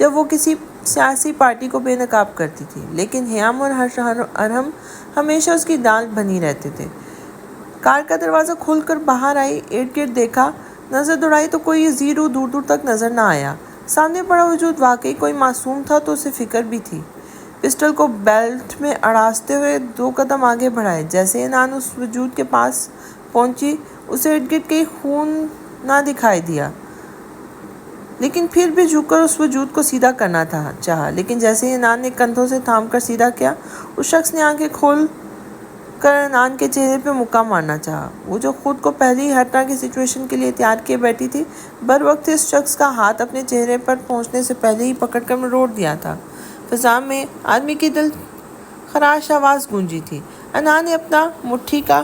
جب وہ کسی سیاسی پارٹی کو بے نقاب کرتی تھی، لیکن ہیام اور ارہم ہمیشہ اس کی ڈال بنی رہتے تھے۔ کار کا دروازہ کھول کر باہر آئی، ارد گرد دیکھا، نظر دوڑائی تو کوئی زیرو دور دور تک نظر نہ آیا۔ سامنے پڑا وجود واقعی کوئی معصوم تھا تو اسے فکر بھی تھی۔ پسٹل کو بیلٹ میں اڑاستے ہوئے 2 قدم آگے بڑھائے۔ جیسے عنان اس وجود کے پاس پہنچی، اسے ارد گرد کہیں خون نہ دکھائی دیا، لیکن پھر بھی جھک کر اس وجود کو سیدھا کرنا چاہا۔ لیکن جیسے ہی عنان نے کندھوں سے تھام کر سیدھا کیا، اس شخص نے آنکھیں کھول کر عنان کے چہرے پہ مکہ مارنا چاہا۔ وہ جو خود کو پہلے ہی ہر طرح کی سچویشن کے لیے تیار کیے بیٹھی تھی، بروقت اس شخص کا ہاتھ اپنے چہرے پر پہنچنے سے پہلے ہی پکڑ کر مروڑ دیا تھا۔ فضا میں آدمی کی دل خراش آواز گونجی تھی۔ عنان نے اپنا مٹھی کا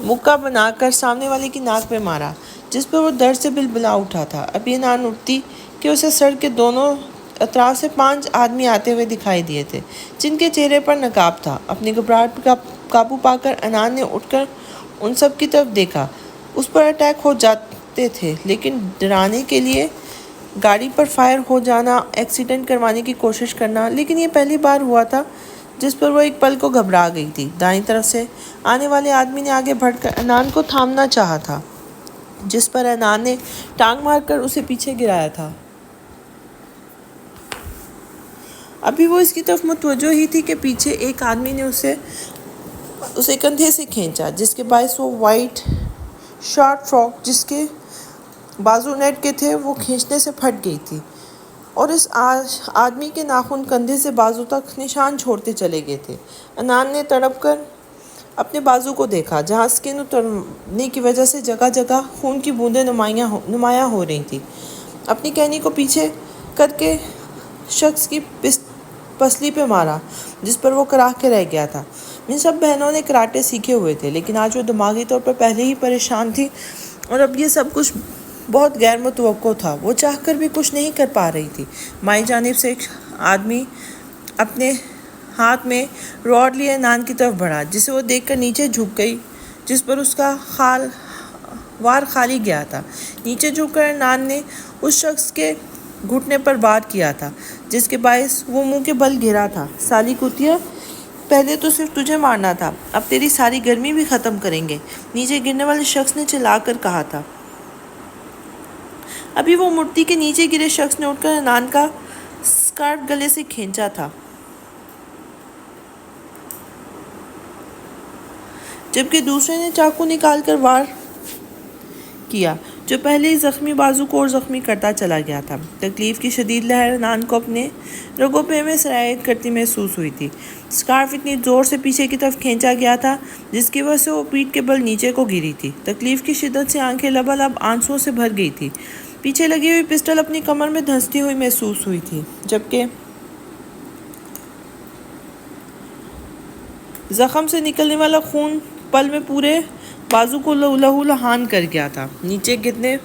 مکہ بنا کر سامنے والے کی ناک پہ مارا، جس پر وہ درد سے بلبلا اٹھا تھا۔ ابھی عنان اٹھتی کہ اسے سڑک کے دونوں اطراف سے 5 آدمی آتے ہوئے دکھائی دیے تھے، جن کے چہرے پر نقاب تھا۔ اپنی گھبراہٹ کا قابو پا کر عنان نے اٹھ کر ان سب کی طرف دیکھا۔ اس پر اٹیک ہو جاتے تھے، لیکن ڈرانے کے لیے گاڑی پر فائر ہو جانا، ایکسیڈنٹ کروانے کی کوشش کرنا، لیکن یہ پہلی بار ہوا تھا جس پر وہ ایک پل کو گھبرا گئی تھی۔ دائیں طرف سے آنے والے آدمی نے آگے بڑھ کر عنان کو تھامنا چاہا تھا، جس پر عنان نے ٹانگ مار کر اسے پیچھے گرایا تھا۔ ابھی وہ اس کی طرف متوجہ ہی تھی کہ پیچھے ایک آدمی نے اسے کندھے سے کھینچا، جس کے باعث وہ وائٹ شارٹ فراک جس کے بازو نیٹ کے تھے وہ کھینچنے سے پھٹ گئی تھی، اور اس آدمی کے ناخن کندھے سے بازو تک نشان چھوڑتے چلے گئے تھے۔ عنان نے تڑپ کر اپنے بازو کو دیکھا، جہاں اسکن اترنے کی وجہ سے جگہ جگہ خون کی بوندیں نمایاں ہو رہی تھیں۔ اپنی کہنی کو پیچھے کر کے شخص کی پسلی پہ مارا، جس پر وہ کراہ کے رہ گیا تھا۔ ان سب بہنوں نے کراٹے سیکھے ہوئے تھے، لیکن آج وہ دماغی طور پر پہلے ہی پریشان تھی، اور اب یہ سب کچھ بہت غیر متوقع تھا۔ وہ چاہ کر بھی کچھ نہیں کر پا رہی تھی۔ بائیں جانب سے ایک آدمی اپنے ہاتھ میں راڈ لیے عنان کی طرف بڑھا، جسے وہ دیکھ کر نیچے جھک گئی، جس پر اس کا وار خالی گیا تھا۔ نیچے جھک کر عنان نے اس شخص کے گھٹنے پر وار کیا تھا، جس کے باعث وہ منہ کے بل گرا تھا۔ سالی کتیا، پہلے تو صرف تجھے مارنا تھا، اب تیری ساری گرمی بھی ختم کریں گے، نیچے گرنے والے شخص نے چلا کر کہا تھا۔ ابھی وہ مڑتی کہ نیچے گرے شخص نے اٹھ کر عنان کا سکارف گلے سے کھینچا تھا، جبکہ دوسرے نے چاقو نکال کر وار کیا، جو پہلے ہی زخمی بازو کو اور زخمی کرتا چلا گیا تھا۔ تکلیف کی شدید لہر عنان کو اپنے رگوں پہ میں سرایت کرتی محسوس ہوئی تھی۔ سکارف اتنی زور سے پیچھے کی طرف کھینچا گیا تھا، جس کی وجہ سے وہ پیٹھ کے بل نیچے کو گری تھی۔ تکلیف کی شدت سے آنکھیں لبالب آنسوؤں سے بھر گئی تھی۔ پیچھے لگی ہوئی پسٹل اپنی کمر میں دھنستی ہوئی محسوس ہوئی تھی، جبکہ زخم سے نکلنے والا خون پل میں پورے بازو کو لہو لہان کر گیا تھا۔ نیچے گرنے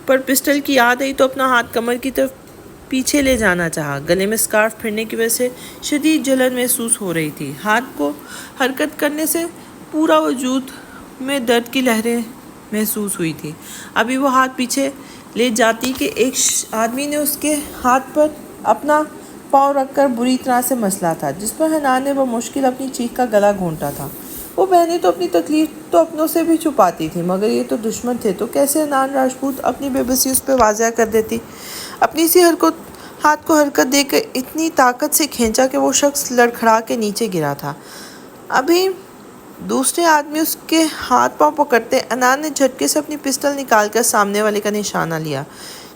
پر پسٹل کی یاد آئی تو اپنا ہاتھ کمر کی طرف پیچھے لے جانا چاہا۔ گلے میں سکارف پھرنے کی وجہ سے شدید جلن محسوس ہو رہی تھی۔ ہاتھ کو حرکت کرنے سے پورا وجود میں درد کی لہریں محسوس ہوئی تھی۔ ابھی وہ ہاتھ پیچھے لے جاتی کہ ایک آدمی نے اس کے ہاتھ پر اپنا پاؤں رکھ کر بری طرح سے مسلا تھا، جس پر عنان نے بمشکل اپنی چیخ کا گلا گھونٹا تھا۔ وہ بہنیں تو اپنی تکلیف تو اپنوں سے بھی چھپاتی تھی، مگر یہ تو دشمن تھے، تو کیسے عنان راجپوت اپنی بے بسی اس پہ واضح کر دیتی؟ اپنی اسی ہاتھ کو حرکت دے کر اتنی طاقت سے کھینچا کہ وہ شخص لڑکھڑا کے نیچے گرا تھا۔ ابھی دوسرے آدمی اس کے ہاتھ پاؤں پکڑتے، عنان نے جھٹکے سے اپنی پسٹل نکال کر سامنے والے کا نشانہ لیا،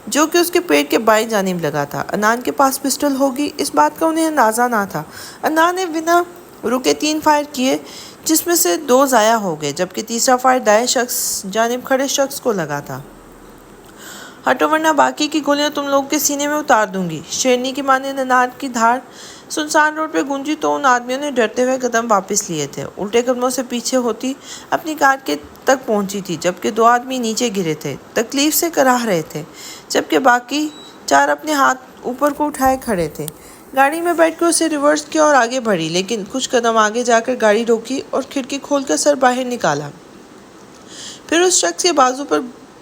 جو کہ اس کے پیٹ کے بائیں جانب لگا تھا۔ عنان کے پاس پسٹل ہوگی، اس بات کا انہیں اندازہ نہ تھا۔ عنان نے بنا رکے 3 فائر کیے، جس میں سے 2 ضائع ہو گئے، جبکہ تیسرا فائر دائیں جانب کھڑے شخص کو لگا تھا۔ ہٹو ورنہ باقی کی گولیاں تم لوگوں کے سینے میں اتار دوں گی، شیرنی کی مانند عنان کی دھاڑ سنسان روڈ پہ گونجی تو ان آدمیوں نے ڈرتے ہوئے قدم واپس لیے تھے۔ الٹے قدموں سے پیچھے ہوتی اپنی کار کے تک پہنچی تھی، جبکہ 2 آدمی نیچے گرے تھے، تکلیف سے کراہ رہے تھے، جبکہ باقی 4 اپنے ہاتھ اوپر کو اٹھائے کھڑے تھے۔ گاڑی میں بیٹھ کر اسے ریورس کیا اور آگے بڑھی، لیکن کچھ قدم آگے جا کر گاڑی روکی اور کھڑکی کھول کر سر باہر نکالا۔ پھر اس شخص کے بازو پر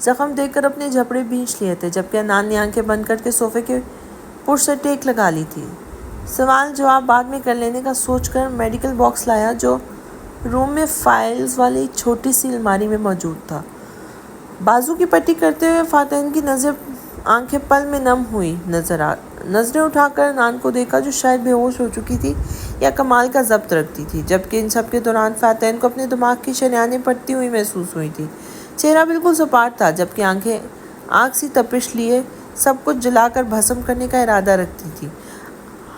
زخم دیکھ کر اپنے جھپڑے بھینچ لیے تھے، جبکہ انان نے آنکھیں بند کر کے صوفے کے پشت سے ٹیک لگا لی تھی۔ سوال جواب بعد میں کر لینے کا سوچ کر میڈیکل باکس لایا جو روم میں فائلز والی چھوٹی سی الماری میں موجود تھا۔ بازو کی پٹی کرتے ہوئے فاتن کی آنکھیں پل میں نم ہوئی نظریں اٹھا کر انان کو دیکھا جو شاید بے ہوش ہو چکی تھی یا کمال کا ضبط رکھتی تھی، جبکہ ان سب کے دوران فاتن کو اپنے دماغ کی شریانیں پڑتی ہوئی محسوس ہوئی تھی۔ چہرہ بالکل سپاٹ تھا، جبکہ آنکھیں آگ سی تپش لیے سب کچھ جلا کر بھسم کرنے کا ارادہ رکھتی تھی۔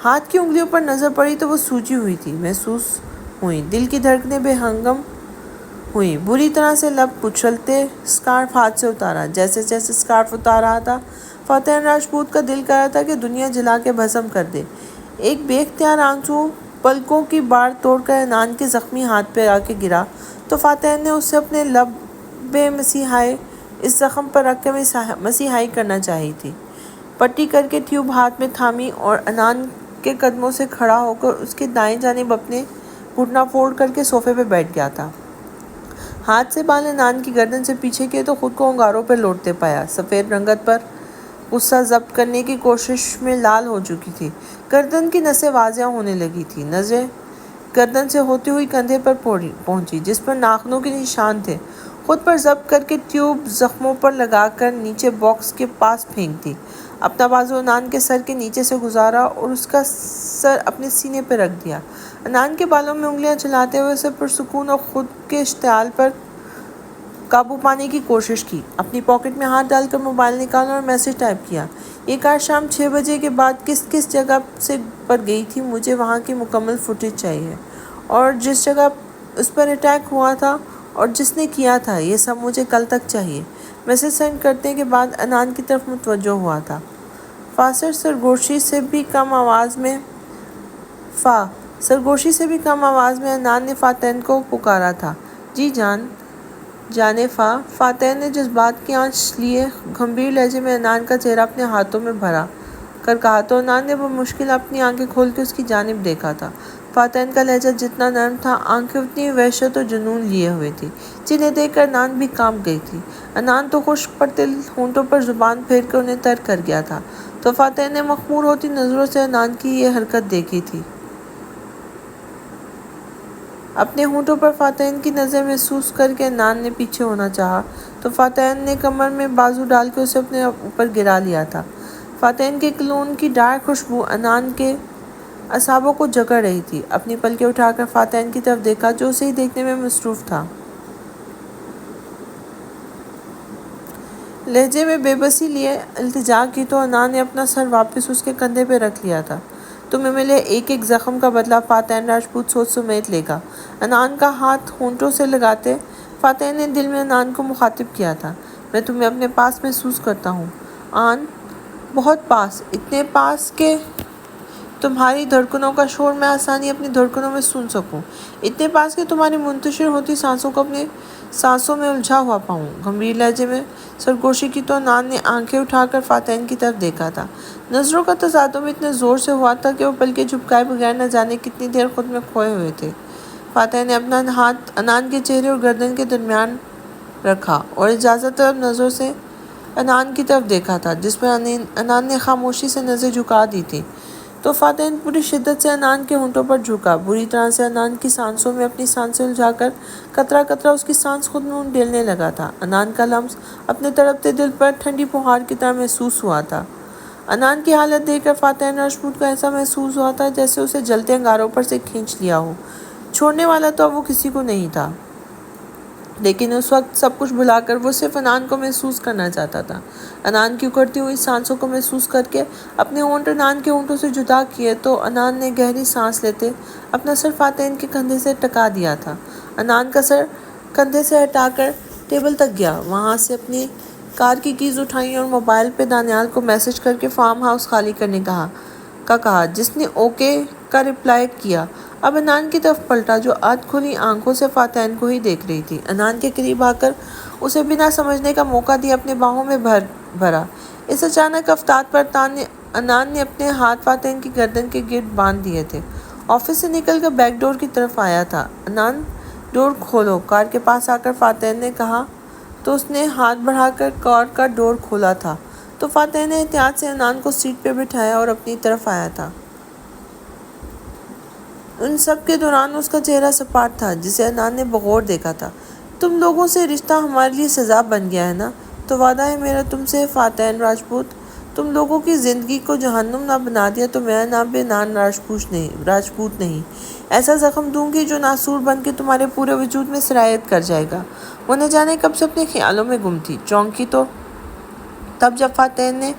ہاتھ کی انگلیوں پر نظر پڑی تو وہ سوجی ہوئی تھی محسوس ہوئی، دل کی دھڑکنیں بے ہنگم ہوئی، بری طرح سے لب کچلتے اسکارف ہاتھ سے اتارا۔ جیسے جیسے اسکارف اتار رہا تھا، فاتن راجپوت کا دل کر رہا تھا کہ دنیا جلا کے بھسم کر دے۔ ایک بے اختیار آنسو پلکوں کی باڑ توڑ کر انان کے زخمی ہاتھ پہ آ کے گرا تو فاتن نے اسے اپنے لبِ مسیحائے اس زخم پر رکھ کے مسیحائی کرنا چاہی تھی۔ پٹی کر کے ٹیوب ہاتھ میں تھامی اور انان کے قدموں سے کھڑا ہو کر اس کے دائیں جانب اپنے گھٹنا فولڈ کر کے صوفے پہ بیٹھ گیا تھا۔ ہاتھ سے بال انان کی گردن سے پیچھے کیے تو خود کو انگاروں پہ لوٹتے پایا۔ سفید رنگت پر غصہ ضبط کرنے کی کوشش میں لال ہو چکی تھی، گردن کی نسیں واضح ہونے لگی تھی۔ نظریں گردن سے ہوتی ہوئی کندھے پر پہنچی جس پر ناخنوں کے نشان تھے۔ خود پر ضبط کر کے ٹیوب زخموں پر لگا کر نیچے باکس کے پاس پھینک دی، اپنا بازو انان کے سر کے نیچے سے گزارا اور اس کا سر اپنے سینے پہ رکھ دیا۔ انان کے بالوں میں انگلیاں چلاتے ہوئے اسے پرسکون اور خود کے اشتعال پر قابو پانے کی کوشش کی۔ اپنی پاکٹ میں ہاتھ ڈال کر موبائل نکالا اور میسج ٹائپ کیا، یہ کار شام 6 بجے کے بعد کس جگہ سے پر گئی تھی، مجھے وہاں کی مکمل فوٹیج چاہیے، اور جس جگہ اس پر اٹیک ہوا تھا اور جس نے کیا تھا، یہ سب مجھے کل تک چاہیے۔ میسج سینڈ کرنے کے بعد انان کی طرف متوجہ ہوا تھا۔ سرگوشی سے بھی کم آواز میں انان نے فاتن کو پکارا تھا، جی جانے فا۔ فاتن نے جذبات کی آنچ لیے گمبھیر لہجے میں انان کا چہرہ اپنے ہاتھوں میں بھرا کر کہا تو انان نے بمشکل اپنی آنکھیں کھول کے اس کی جانب دیکھا تھا۔ فاتن کا لہجہ جتنا نرم تھا، آنکھیں اتنی وحشت اور جنون لیے ہوئے تھی، جنہیں دیکھ کر انان بھی کانپ گئی تھی۔ انان تو خشک پڑتے ہونٹوں پر زبان پھیر کر انہیں ترک کر گیا تھا، تو فاتن نے مخمور ہوتی نظروں سے انان کی یہ حرکت دیکھی تھی۔ اپنے ہونٹوں پر فاتن کی نظر محسوس کر کے انان نے پیچھے ہونا چاہا تو فاتن نے کمر میں بازو ڈال کے اسے اپنے اوپر گرا لیا تھا۔ فاتن کے کلون کی ڈارک خوشبو انان کے اعصابوں کو جکڑ رہی تھی۔ اپنی پلکیں اٹھا کر فاتن کی طرف دیکھا جو اسے ہی دیکھنے میں مصروف تھا۔ لہجے میں بے بسی لیے التجا کی تو انان نے اپنا سر واپس اس کے کندھے پہ رکھ لیا تھا۔ تمہیں ملے ایک ایک زخم کا بدلہ فاتن راجپوت سوچ سمیت لے گا۔ انان کا ہاتھ ہونٹوں سے لگاتے فاتن نے دل میں انان کو مخاطب کیا تھا، میں تمہیں اپنے پاس محسوس کرتا ہوں آن، بہت پاس، اتنے پاس کہ تمہاری دھڑکنوں کا شور میں آسانی اپنی دھڑکنوں میں سن سکوں، اتنے پاس کہ تمہاری منتشر ہوتی سانسوں کو اپنی سانسوں میں الجھا ہوا پاؤں۔ گمبھیر لہجے میں سرگوشی کی تو انان نے آنکھیں اٹھا کر فاتن کی طرف دیکھا تھا۔ نظروں کا تصادم اتنے زور سے ہوا تھا کہ وہ پلکیں جھپکائے بغیر نہ جانے کتنی دیر خود میں کھوئے ہوئے تھے۔ فاتن نے اپنا ہاتھ انان کے چہرے اور گردن کے درمیان رکھا اور اجازت طلب نظروں سے انان کی طرف دیکھا تھا، جس پر انان نے خاموشی سے نظریں جھکا دی تھی، تو فاتن پوری شدت سے انان کے ہونٹوں پر جھکا، بری طرح سے انان کی سانسوں میں اپنی سانسیں الجھا کر قطرہ قطرہ اس کی سانس خود میں ڈیلنے لگا تھا۔ انان کا لمس اپنے تڑپتے دل پر ٹھنڈی پہاڑ کی طرح محسوس ہوا تھا۔ انان کی حالت دیکھ کر فاتن راجپوت کو ایسا محسوس ہوا تھا جیسے اسے جلتے انگاروں پر سے کھینچ لیا ہو۔ چھوڑنے والا تو اب وہ کسی کو نہیں تھا، لیکن اس وقت سب کچھ بھلا کر وہ صرف انان کو محسوس کرنا چاہتا تھا۔ انان کی اکھڑتی ہوئی سانسوں کو محسوس کر کے اپنے ہونٹ انان کے ہونٹوں سے جدا کیے تو انان نے گہری سانس لیتے اپنا سر فاتن کے کندھے سے ٹکا دیا تھا۔ انان کا سر کندھے سے ہٹا کر ٹیبل تک گیا، وہاں سے اپنی کار کی کیز اٹھائیں اور موبائل پہ دانیال کو میسج کر کے فارم ہاؤس خالی کرنے کا کہا، جس نے اوکے کا رپلائی کیا۔ اب انان کی طرف پلٹا جو آدھ کھلی آنکھوں سے فاتن کو ہی دیکھ رہی تھی۔ انان کے قریب آ کر اسے بنا سمجھنے کا موقع دیا اپنے باہوں میں بھرا۔ اس اچانک افتاد پر انان نے اپنے ہاتھ فاتن کی گردن کے گرد باندھ دیے تھے۔ آفس سے نکل کر بیک ڈور کی طرف آیا تھا۔ انان ڈور کھولو، کار کے پاس آ کر فاتن نے کہا۔ تو اس نے ہاتھ بڑھا کر کار کا ڈور کھولا تھا تو فاتح نے احتیاط سے انان کو سیٹ پہ بٹھایا اور اپنی طرف آیا تھا۔ ان سب کے دوران اس کا چہرہ سپاٹ تھا جسے انان نے بغور دیکھا تھا۔ تم لوگوں سے رشتہ ہمارے لیے سزا بن گیا ہے نا؟ تو وعدہ ہے میرا تم سے فاتح راجپوت، تم لوگوں کی زندگی کو جہنم نہ بنا دیا تو میرا نام بھی نان راجپوت نہیں۔ ایسا زخم دوں گی جو ناسور بن کے تمہارے پورے وجود میں سرایت کر جائے گا۔ وہ نہ جانے کب سے اپنے خیالوں میں گم تھی، چونکی تو تب جب فاتح نے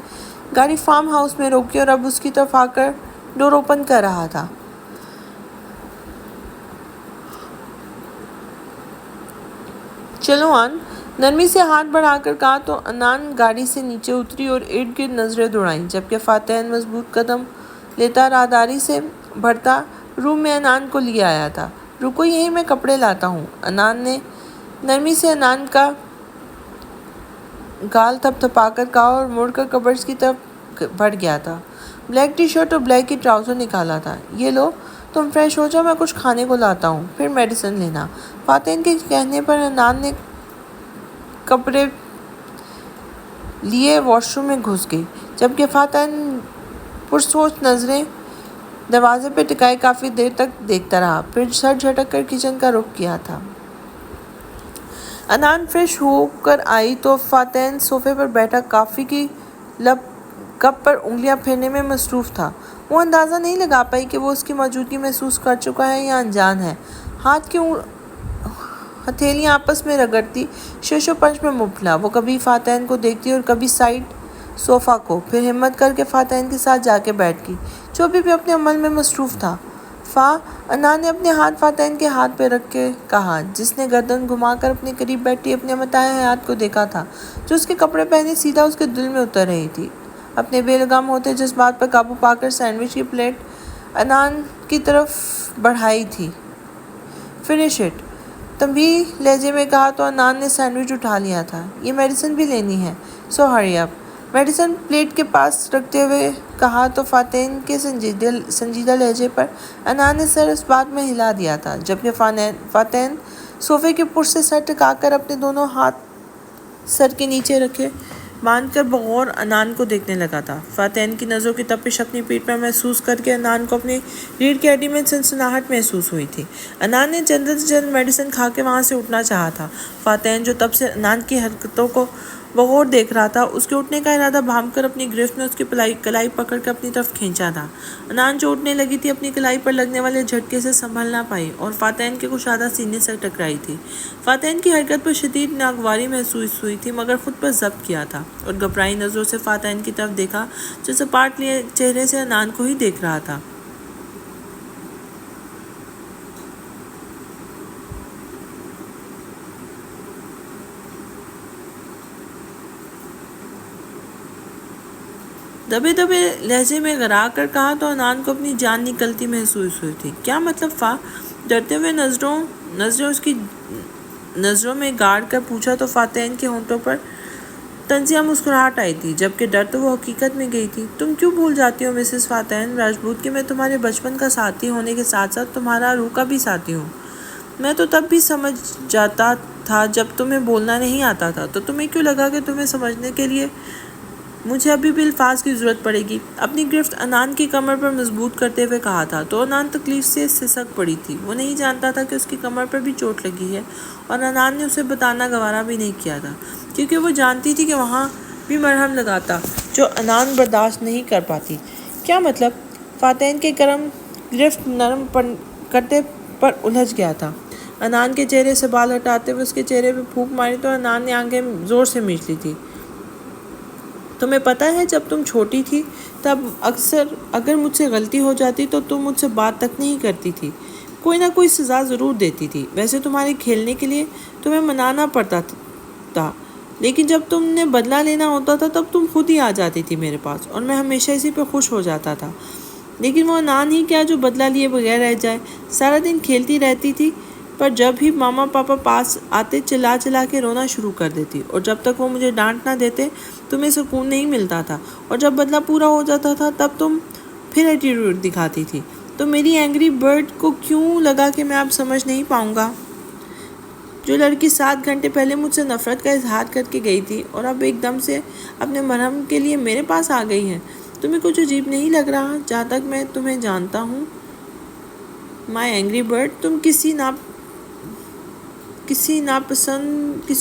گاڑی فارم ہاؤس میں روکی اور اب اس کی طرف آ کر ڈور اوپن کر رہا تھا۔ چلو آن، نرمی سے ہاتھ بڑھا کر کہا تو انان گاڑی سے نیچے اتری اور ارد گرد نظریں دوڑائیں، جبکہ فاتح مضبوط قدم لیتا راہداری سے بھرتا روم میں انان کو لے آیا تھا۔ رکو یہیں میں کپڑے لاتا ہوں۔ انان نے نرمی سے انان کا گال تھپ تھپا کر کہا اور مڑ کر کبرز کی طرف بڑھ گیا تھا۔ بلیک ٹی شرٹ اور بلیک کی ٹراؤزر نکالا تھا۔ یہ لو، تم فریش ہو جاؤ، میں کچھ کھانے کو لاتا ہوں، پھر میڈیسن لینا۔ فاتح کے کہنے پر انان نے کپڑے لیے واش روم میں گھس گئی، جبکہ فاتح پرسوچ نظریں دروازے پہ ٹکائے کافی دیر تک دیکھتا رہا، پھر سر جھٹک کر کچن کا رخ کیا تھا۔ انان فریش ہو کر آئی تو فاتح صوفے پر بیٹھا کافی کی کپ پر انگلیاں پھیرنے میں مصروف تھا۔ وہ اندازہ نہیں لگا پائی کہ وہ اس کی موجودگی محسوس کر چکا ہے یا انجان ہے۔ ہاتھ کی ہتھیلیاں آپس میں رگڑتی، شش و پنج میں مبتلا، وہ کبھی فاتح کو دیکھتی اور کبھی سائڈ صوفہ کو، پھر ہمت کر کے فاتح کے ساتھ جا کے بیٹھ گئی، جو بھی اپنے عمل میں مصروف تھا۔ انان نے اپنے ہاتھ فاتح کے ہاتھ پہ رکھ کے کہا، جس نے گردن گھما کر اپنے قریب بیٹھی اپنے متاع حیات کو دیکھا تھا، جو اس کے کپڑے پہنے سیدھا اس کے دل میں اتر رہی تھی۔ اپنے بے لگام ہوتے جذبات پر قابو پا کر سینڈوچ کی پلیٹ انان کی طرف بڑھائی تھی۔ فنش اٹ، تنبیہ لہجے میں کہا تو انان نے سینڈوچ اٹھا لیا تھا۔ یہ میڈیسن بھی لینی ہے، سو ہری اپ، میڈیسن پلیٹ کے پاس رکھتے ہوئے کہا تو فاتح کے سنجیدہ لہجے پر انان نے سر اس بات میں ہلا دیا تھا، جبکہ فاتح صوفے کے پشت سے سر ٹکا کر اپنے دونوں ہاتھ سر کے نیچے رکھے باندھ کر بغور انان کو دیکھنے لگا تھا۔ فاتح کی نظروں کی تپش اپنی پیٹھ پر محسوس کر کے انان کو اپنی ریڑھ کی ہڈی میں سنسناہٹ محسوس ہوئی تھی۔ انان نے جلد سے جلد میڈیسن کھا کے وہاں سے اٹھنا چاہا تھا۔ فاتح جو تب سے انان کی حرکتوں کو بغور دیکھ رہا تھا، اس کے اٹھنے کا ارادہ بھانپ کر اپنی گرفت میں اس کی کلائی پکڑ کر اپنی طرف کھینچا تھا۔ انان جو اٹھنے لگی تھی اپنی کلائی پر لگنے والے جھٹکے سے سنبھل نہ پائی اور فاتح کے کشادہ سینے سے ٹکرائی تھی۔ فاتح کی حرکت پر شدید ناگواری محسوس ہوئی تھی، مگر خود پر ضبط کیا تھا اور گھبرائی نظروں سے فاتح کی طرف دیکھا، جو سپاٹ چہرے سے انان کو ہی دیکھ رہا تھا۔ دبے دبے لہجے میں گھرا کر کہا تو انان کو اپنی جان نکلتی محسوس ہوئی تھی۔ کیا مطلب ڈرتے ہوئے نظریں اس کی نظروں میں گاڑ کر پوچھا تو فاتح کے ہونٹوں پر طنزیہ مسکراہٹ آئی تھی، جبکہ ڈر تو وہ حقیقت میں گئی تھی۔ تم کیوں بھول جاتی ہو مسز فاتح راجپوت کہ میں تمہارے بچپن کا ساتھی ہونے کے ساتھ ساتھ تمہارا روح کا بھی ساتھی ہوں؟ میں تو تب بھی سمجھ جاتا تھا جب تمہیں بولنا نہیں آتا تھا، تو تمہیں کیوں لگا کہ تمہیں سمجھنے کے لیے مجھے ابھی بھی الفاظ کی ضرورت پڑے گی؟ اپنی گرفت انان کی کمر پر مضبوط کرتے ہوئے کہا تھا تو انان تکلیف سے سسک پڑی تھی۔ وہ نہیں جانتا تھا کہ اس کی کمر پر بھی چوٹ لگی ہے، اور انان نے اسے بتانا گوارا بھی نہیں کیا تھا، کیونکہ وہ جانتی تھی کہ وہاں بھی مرہم لگاتا، جو انان برداشت نہیں کر پاتی۔ کیا مطلب؟ فاتح کے گرفت نرم کرتے پر الجھ گیا تھا۔ انان کے چہرے سے بال ہٹاتے ہوئے اس کے چہرے پہ پھونک ماری تو انان نے آنکھیں زور سے میچ لی تھی۔ تمہیں پتہ ہے جب تم چھوٹی تھی تب اگر مجھ سے غلطی ہو جاتی تو تم مجھ سے بات تک نہیں کرتی تھی، کوئی نہ کوئی سزا ضرور دیتی تھی۔ ویسے تمہارے کھیلنے کے لیے تمہیں منانا پڑتا تھا، لیکن جب تم نے بدلہ لینا ہوتا تھا تب تم خود ہی آ جاتی تھی میرے پاس، اور میں ہمیشہ اسی پہ خوش ہو جاتا تھا۔ لیکن وہ انان ہی کیا جو بدلہ لیے بغیر رہ جائے؟ سارا دن کھیلتی رہتی تھی، پر جب ہی ماما پاپا پاس آتے چلا چلا کے رونا شروع کر دیتی، اور جب تک وہ مجھے ڈانٹ نہ دیتے تمہیں سکون نہیں ملتا تھا، اور جب بدلہ پورا ہو جاتا تھا تب تم پھر ایٹیٹیوڈ دکھاتی تھی۔ تو میری اینگری برڈ کو کیوں لگا کہ میں اب سمجھ نہیں پاؤں گا؟ جو لڑکی 7 گھنٹے پہلے مجھ سے نفرت کا اظہار کر کے گئی تھی اور اب ایک دم سے اپنے مرہم کے لیے میرے پاس آ گئی ہے، تمہیں کچھ عجیب نہیں لگ رہا؟ جہاں تک میں تمہیں جانتا ہوں مائی اینگری برڈ، تم کسی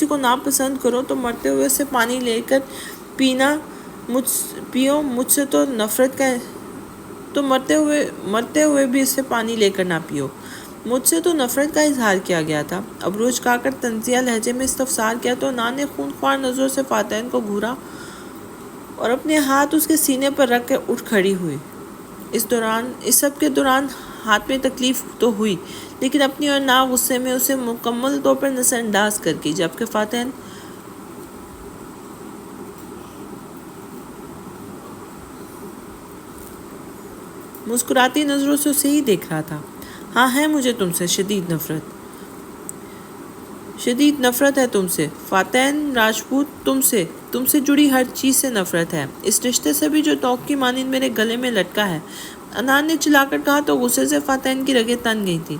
کو ناپسند کرو تو مرتے ہوئے سے پانی لے کر پیو، مجھ سے تو نفرت کا تو مرتے ہوئے بھی اس سے پانی لے کر نہ پیو، مجھ سے تو نفرت کا اظہار کیا گیا تھا۔ ابروج کھا کر طنزیہ لہجے میں استفسار کیا تو انان نے خونخوار نظروں سے فاتحین کو گھورا اور اپنے ہاتھ اس کے سینے پر رکھ کر اٹھ کھڑی ہوئی۔ اس سب کے دوران ہاتھ میں تکلیف تو ہوئی، لیکن اپنی اور نہ غصے میں اسے مکمل طور پر نظر انداز کر کے، جبکہ فاتحین مسکراتی نظروں سے اسے ہی دیکھ رہا تھا۔ ہاں ہے مجھے تم سے شدید نفرت ہے تم سے فاتحین راجپوت، تم سے جڑی ہر چیز سے نفرت ہے، اس رشتے سے بھی جو توق کی مانند میرے گلے میں لٹکا ہے، انان نے چلا کر کہا تو غصے سے فاتحین کی رگیں تن گئی تھی۔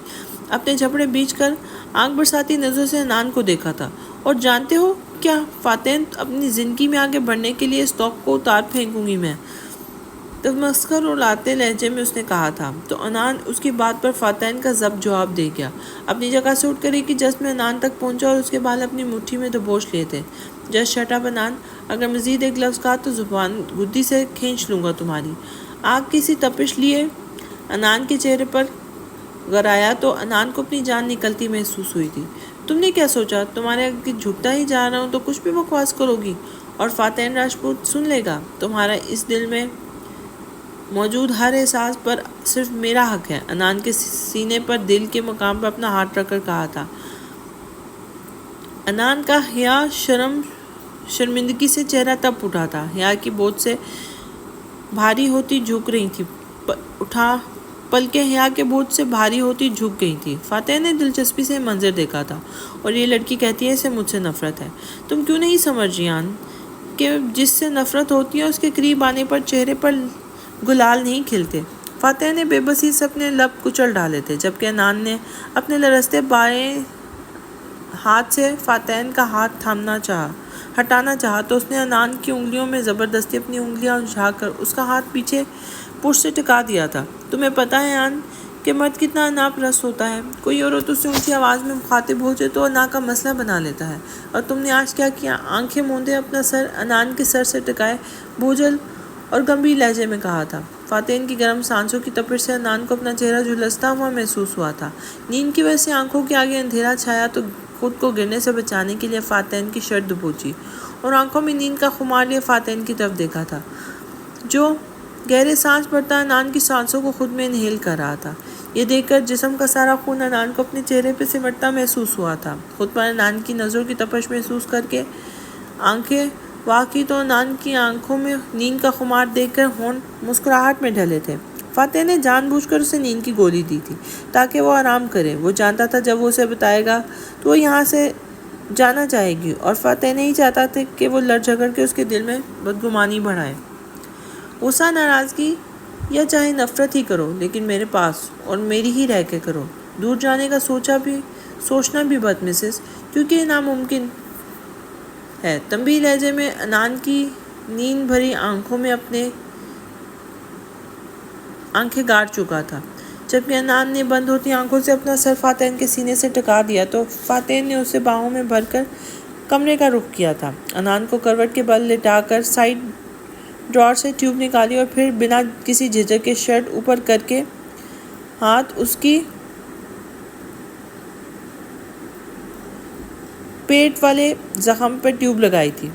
اپنے جھپڑے بیچ کر آنکھ برساتی نظروں سے انان کو دیکھا تھا۔ اور جانتے ہو کیا فاتحین، اپنی زندگی میں آگے بڑھنے کے لیے اس توق کو اتار پھینکوں گی میں، تمسخر اڑاتے لہجے میں اس نے کہا تھا، تو انان اس کی بات پر فاتحین کا ضبط جواب دے گیا۔ اپنی جگہ سے اٹھ کر ایک ہی جست میں انان تک پہنچا اور اس کے بال اپنی مٹھی میں دبوچ لیے تھے۔ جسٹ شٹ اپ انان، اگر مزید ایک لفظ کہا تو زبان گدی سے کھینچ لوں گا تمہاری۔ آگ کی سی تپش لیے انان کے چہرے پر غرایا تو انان کو اپنی جان نکلتی محسوس ہوئی تھی۔ تم نے کیا سوچا تمہارے آگے جھکتا ہی جا رہا ہوں تو کچھ بھی بکواس کرو گی اور فاتحین راجپوت سن لے گا؟ تمہارا اس دل میں موجود ہر احساس پر صرف میرا حق ہے۔ انان کے سینے پر دل کے مقام پر اپنا ہاتھ رکھ کر کہا تھا۔ انان کا حیا شرمندگی سے چہرہ تپ اٹھا تھا، حیا کی بوجھ سے بھاری ہوتی جھک رہی تھی، پلکیں حیا کے بوجھ سے بھاری ہوتی جھک گئی تھی۔ فاتح نے دلچسپی سے منظر دیکھا تھا، اور یہ لڑکی کہتی ہے اسے مجھ سے نفرت ہے۔ تم کیوں نہیں سمجھ جان کہ جس سے نفرت ہوتی ہے اس کے قریب آنے پر چہرے پر گلال نہیں کھلتے؟ فاتح نے بے بسی سے اپنے لب کچل ڈالے تھے، جبکہ انان نے اپنے لرزتے بائیں ہاتھ سے فاتحین کا ہاتھ ہٹانا چاہا تو اس نے انان کی انگلیوں میں زبردستی اپنی انگلیاں الجھا کر اس کا ہاتھ پیچھے پشت سے ٹکا دیا تھا۔ تمہیں پتہ ہے آن کہ مرد کتنا انا پرست ہوتا ہے؟ کوئی عورت اس سے اونچی آواز میں مخاطب ہو جائے تو انا کا مسئلہ بنا لیتا ہے۔ اور تم نے آج کیا کیا؟ آنکھیں موندے اپنا سر انان کے سر سے ٹکائے بوجھل اور گمبھیر لہجے میں کہا تھا۔ فاتحین کی گرم سانسوں کی تپش سے انان کو اپنا چہرہ جھلستا ہوا محسوس ہوا تھا۔ نیند کی وجہ سے آنکھوں کے آگے اندھیرا چھایا تو خود کو گرنے سے بچانے کے لیے فاتحین کی شرٹ دبوچی اور آنکھوں میں نیند کا خمار لیے فاتحین کی طرف دیکھا تھا، جو گہرے سانس بھرتا انان کی سانسوں کو خود میں انہیل کر رہا تھا۔ یہ دیکھ کر جسم کا سارا خون انان کو اپنے چہرے پہ سمٹتا محسوس ہوا تھا۔ خود پر انان کی نظروں کی تپش محسوس کر کے آنکھیں واقعی تو انان کی آنکھوں میں نیند کا خمار دیکھ کر ہونٹ مسکراہٹ میں ڈھلے تھے۔ فاتح نے جان بوجھ کر اسے نیند کی گولی دی تھی تاکہ وہ آرام کرے۔ وہ جانتا تھا جب وہ اسے بتائے گا تو وہ یہاں سے جانا چاہے گی، اور فاتح نہیں چاہتا تھا کہ وہ لڑ جھگڑ کے اس کے دل میں بدگمانی بڑھائے۔ غصہ، ناراضگی یا چاہے نفرت ہی کرو، لیکن میرے پاس اور میری ہی رہ کے کرو۔ دور جانے کا سوچنا بھی بد مسز، کیونکہ یہ ناممکن ہے۔ تنبیہ لہجے میں انان کی نیند بھری آنکھوں میں اپنے آنکھیں گاڑ چکا تھا۔ جبکہ انان نے بند ہوتی آنکھوں سے اپنا سر فاتحین کے سینے سے ٹکا دیا تو فاتحین نے اسے باہوں میں بھر کر کمرے کا رخ کیا تھا۔ انان کو کروٹ کے بل لٹا کر سائیڈ ڈرار سے ٹیوب نکالی اور پھر بنا کسی جھجک کے شرٹ اوپر کر کے ہاتھ اس کی پیٹ والے زخم پر ٹیوب لگائی تھی۔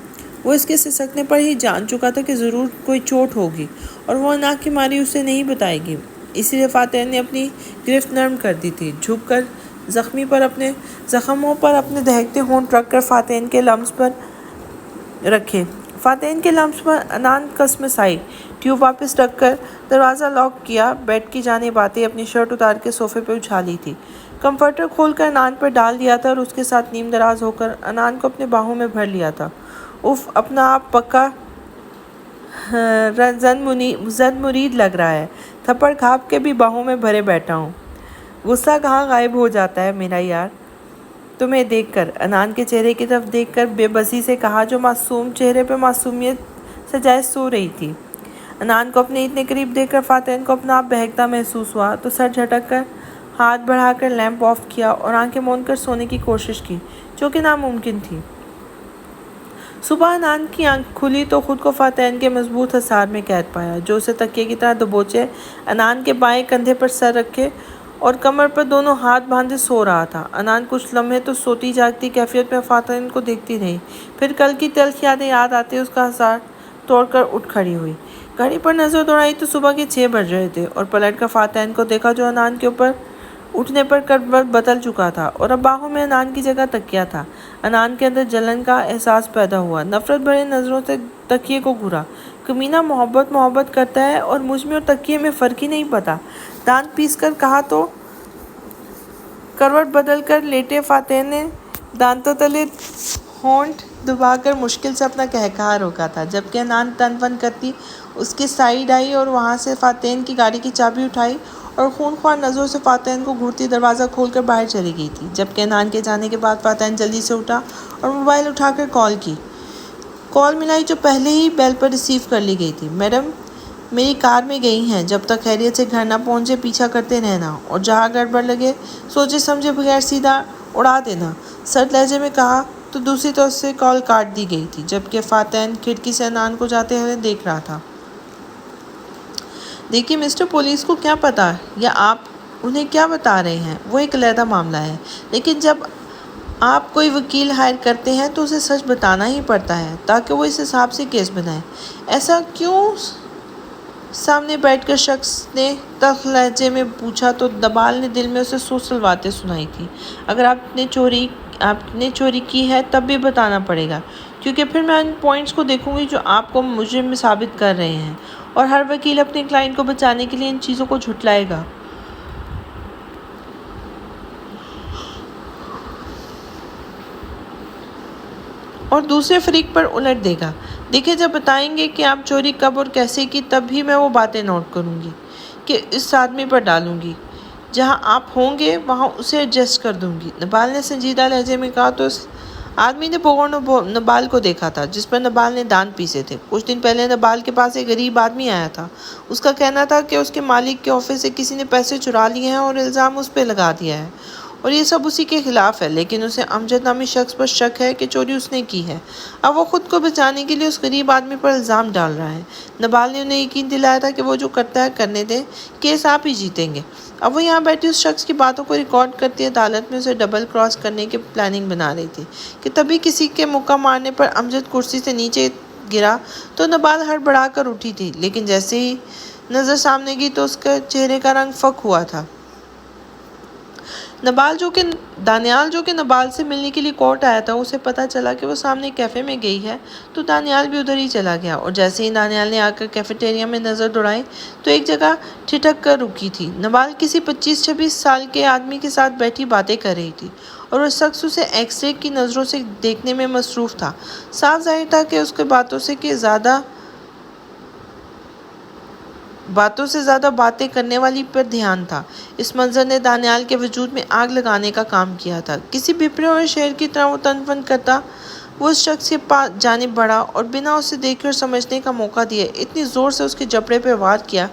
وہ اس کے سسکنے پر ہی جان چکا تھا کہ ضرور کوئی چوٹ ہوگی اور وہ انا کی ماری اسے نہیں بتائے گی، اسی لیے فاتح نے اپنی گرفت نرم کر دی تھی۔ جھک کر زخموں پر اپنے دہکتے ہونٹ رکھ کر فاتحین کے لمس پر رکھے۔ فاتحین کے لمس پر انان کسمس آئی۔ ٹیوب واپس رکھ کر دروازہ لاک کیا، بیڈ کی جانب آتے اپنی شرٹ اتار کے صوفے پہ اچھالی تھی، کمفرٹر کھول کر انان پر ڈال دیا تھا اور اس کے ساتھ نیم دراز ہو کر انان کو اپنے باہوں میں بھر لیا تھا۔ اف، اپنا آپ پکا زن مرید لگ رہا ہے، تھپڑ کھاپ کے بھی باہوں میں بھرے بیٹھا ہوں۔ غصہ کہاں غائب ہو جاتا ہے میرا یار۔ تمہیں دیکھ کر انان کے چہرے کی طرف دیکھ کر بے بسی سے کہا جو معصوم چہرے پہ معصومیت سجائے سو رہی تھی۔ انان کو اپنے اتنے قریب دیکھ کر فاتن کو اپنا آپ بہکتا محسوس ہوا تو سر جھٹک کر ہاتھ بڑھا کر لیمپ آف کیا اور آنکھیں موند کر سونے کی کوشش کی جو کہ ناممکن تھی۔ صبح انان کی آنکھ کھلی تو خود کو فاتن کے مضبوط حصار میں قید پایا جو اسے تکیے کی طرح دبوچے انان کے بائیں کندھے پر سر رکھے اور کمر پر دونوں ہاتھ باندھے سو رہا تھا۔ انان کچھ لمحے تو سوتی جاگتی کیفیت میں فاتن کو دیکھتی رہی، پھر کل کی تلخ یادیں یاد آتے اس کا حصار توڑ کر اٹھ کھڑی ہوئی۔ گھڑی پر نظر دوڑائی تو صبح کے 6 بج رہے تھے اور پلٹ کر فاتن کو دیکھا جو انان کے اوپر اٹھنے پر کروٹ بدل چکا تھا اور اب باہوں میں انان کی جگہ تکیہ تھا۔ انان کے اندر جلن کا احساس پیدا ہوا، نفرت بھرے نظروں سے تکیے کو گھورا۔ کمینہ محبت کرتا ہے اور مجھ میں اور تکیے میں فرق ہی نہیں پتا، دانت پیس کر کہا تو کروٹ بدل کر لیٹے فاتن نے دانتوں تلے ہونٹ دبا کر مشکل سے اپنا قہقہا روکا تھا، جبکہ انان تن ون کرتی اس کے سائیڈ آئی اور وہاں سے فاتن کی گاڑی کی چابی اٹھائی اور خونخوار نظروں سے فاتن کو گھورتی دروازہ کھول کر باہر چلی گئی تھی۔ جبکہ انان کے جانے کے بعد فاتن جلدی سے اٹھا اور موبائل اٹھا کر کال ملائی جو پہلے ہی بیل پر ریسیو کر لی گئی تھی۔ میڈم میری کار میں گئی ہیں، جب تک خیریت سے گھر نہ پہنچے پیچھا کرتے رہنا اور جہاں گڑبڑ لگے سوچے سمجھے بغیر سیدھا اڑا دینا، سرد لہجے میں کہا تو دوسری طرف سے کال کاٹ دی گئی تھی، جبکہ فاتن کھڑکی سے انان کو جاتے ہوئے دیکھ رہا تھا۔ دیکھیے مسٹر، پولیس کو کیا پتا یا آپ انہیں کیا بتا رہے ہیں، وہ ایک علیحدہ معاملہ ہے، لیکن جب آپ کوئی وکیل ہائر کرتے ہیں تو اسے سچ بتانا ہی پڑتا ہے تاکہ وہ اس حساب سے کیس بنائے۔ ایسا کیوں؟ سامنے بیٹھ کر شخص نے تلخ لہجے میں پوچھا تو نبال نے دل میں اسے 100 سلواتیں سنائی تھیں۔ اگر آپ نے چوری کی ہے تب بھی بتانا پڑے گا، کیونکہ پھر میں ان پوائنٹس کو دیکھوں گی جو آپ کو مجرم ثابت کر رہے ہیں، اور ہر وکیل اپنے کلائنٹ کو بچانے کے لیے ان چیزوں کو جھٹلائے گا۔ اور دوسرے فریق پر الٹ دے گا۔ دیکھیں جب بتائیں گے کہ آپ چوری کب اور کیسے کی تب ہی میں وہ باتیں نوٹ کروں گی کہ اس آدمی پر ڈالوں گی، جہاں آپ ہوں گے وہاں اسے ایڈجسٹ کر دوں گی۔ نبال نے سنجیدہ لہجے میں کہا تو اس آدمی نے بغور نبال کو دیکھا تھا جس پر نبال نے دانت پیسے تھے۔ کچھ دن پہلے نبال کے پاس ایک غریب آدمی آیا تھا۔ اس کا کہنا تھا کہ اس کے مالک کے آفس سے کسی نے پیسے چرا لیے ہیں اور الزام اس پہ لگا دیا ہے اور یہ سب اسی کے خلاف ہے، لیکن اسے امجد نامی شخص پر شک ہے کہ چوری اس نے کی ہے۔ اب وہ خود کو بچانے کے لیے اس غریب آدمی پر الزام ڈال رہا ہے۔ نبال نے انہیں یقین دلایا تھا کہ وہ جو کرتا ہے کرنے دیں، کیس آپ ہی جیتیں گے۔ اب وہ یہاں بیٹھی اس شخص کی باتوں کو ریکارڈ کرتی عدالت میں اسے ڈبل کراس کرنے کی پلاننگ بنا رہی تھی کہ تبھی کسی کے مکہ مارنے پر امجد کرسی سے نیچے گرا تو نبال ہڑبڑا کر اٹھی تھی، لیکن جیسے ہی نظر سامنے گئی تو اس کے چہرے کا رنگ فک ہوا تھا۔ دانیال جو کہ نبال سے ملنے کے لیے کورٹ آیا تھا، اسے پتا چلا کہ وہ سامنے کیفے میں گئی ہے تو دانیال بھی ادھر ہی چلا گیا، اور جیسے ہی دانیال نے آ کر کیفیٹیریا میں نظر دوڑائی تو ایک جگہ ٹھٹک کر رکی تھی۔ نبال کسی 25-26 سال کے آدمی کے ساتھ بیٹھی باتیں کر رہی تھی اور وہ شخص اسے ایکس رے کی نظروں سے دیکھنے میں مصروف تھا۔ صاف ظاہر تھا کہ اس کے باتوں سے زیادہ باتیں کرنے والی پر دھیان تھا۔ اس منظر نے دانیال کے وجود میں آگ لگانے کا کام کیا تھا۔ کسی بھپرے ہوئے شیر کی طرح وہ تن ون کرتا وہ اس شخص کے جانب بڑھا اور بنا اسے دیکھے اور سمجھنے کا موقع دیے اتنی زور سے اس کے جبڑے پہ وار کیا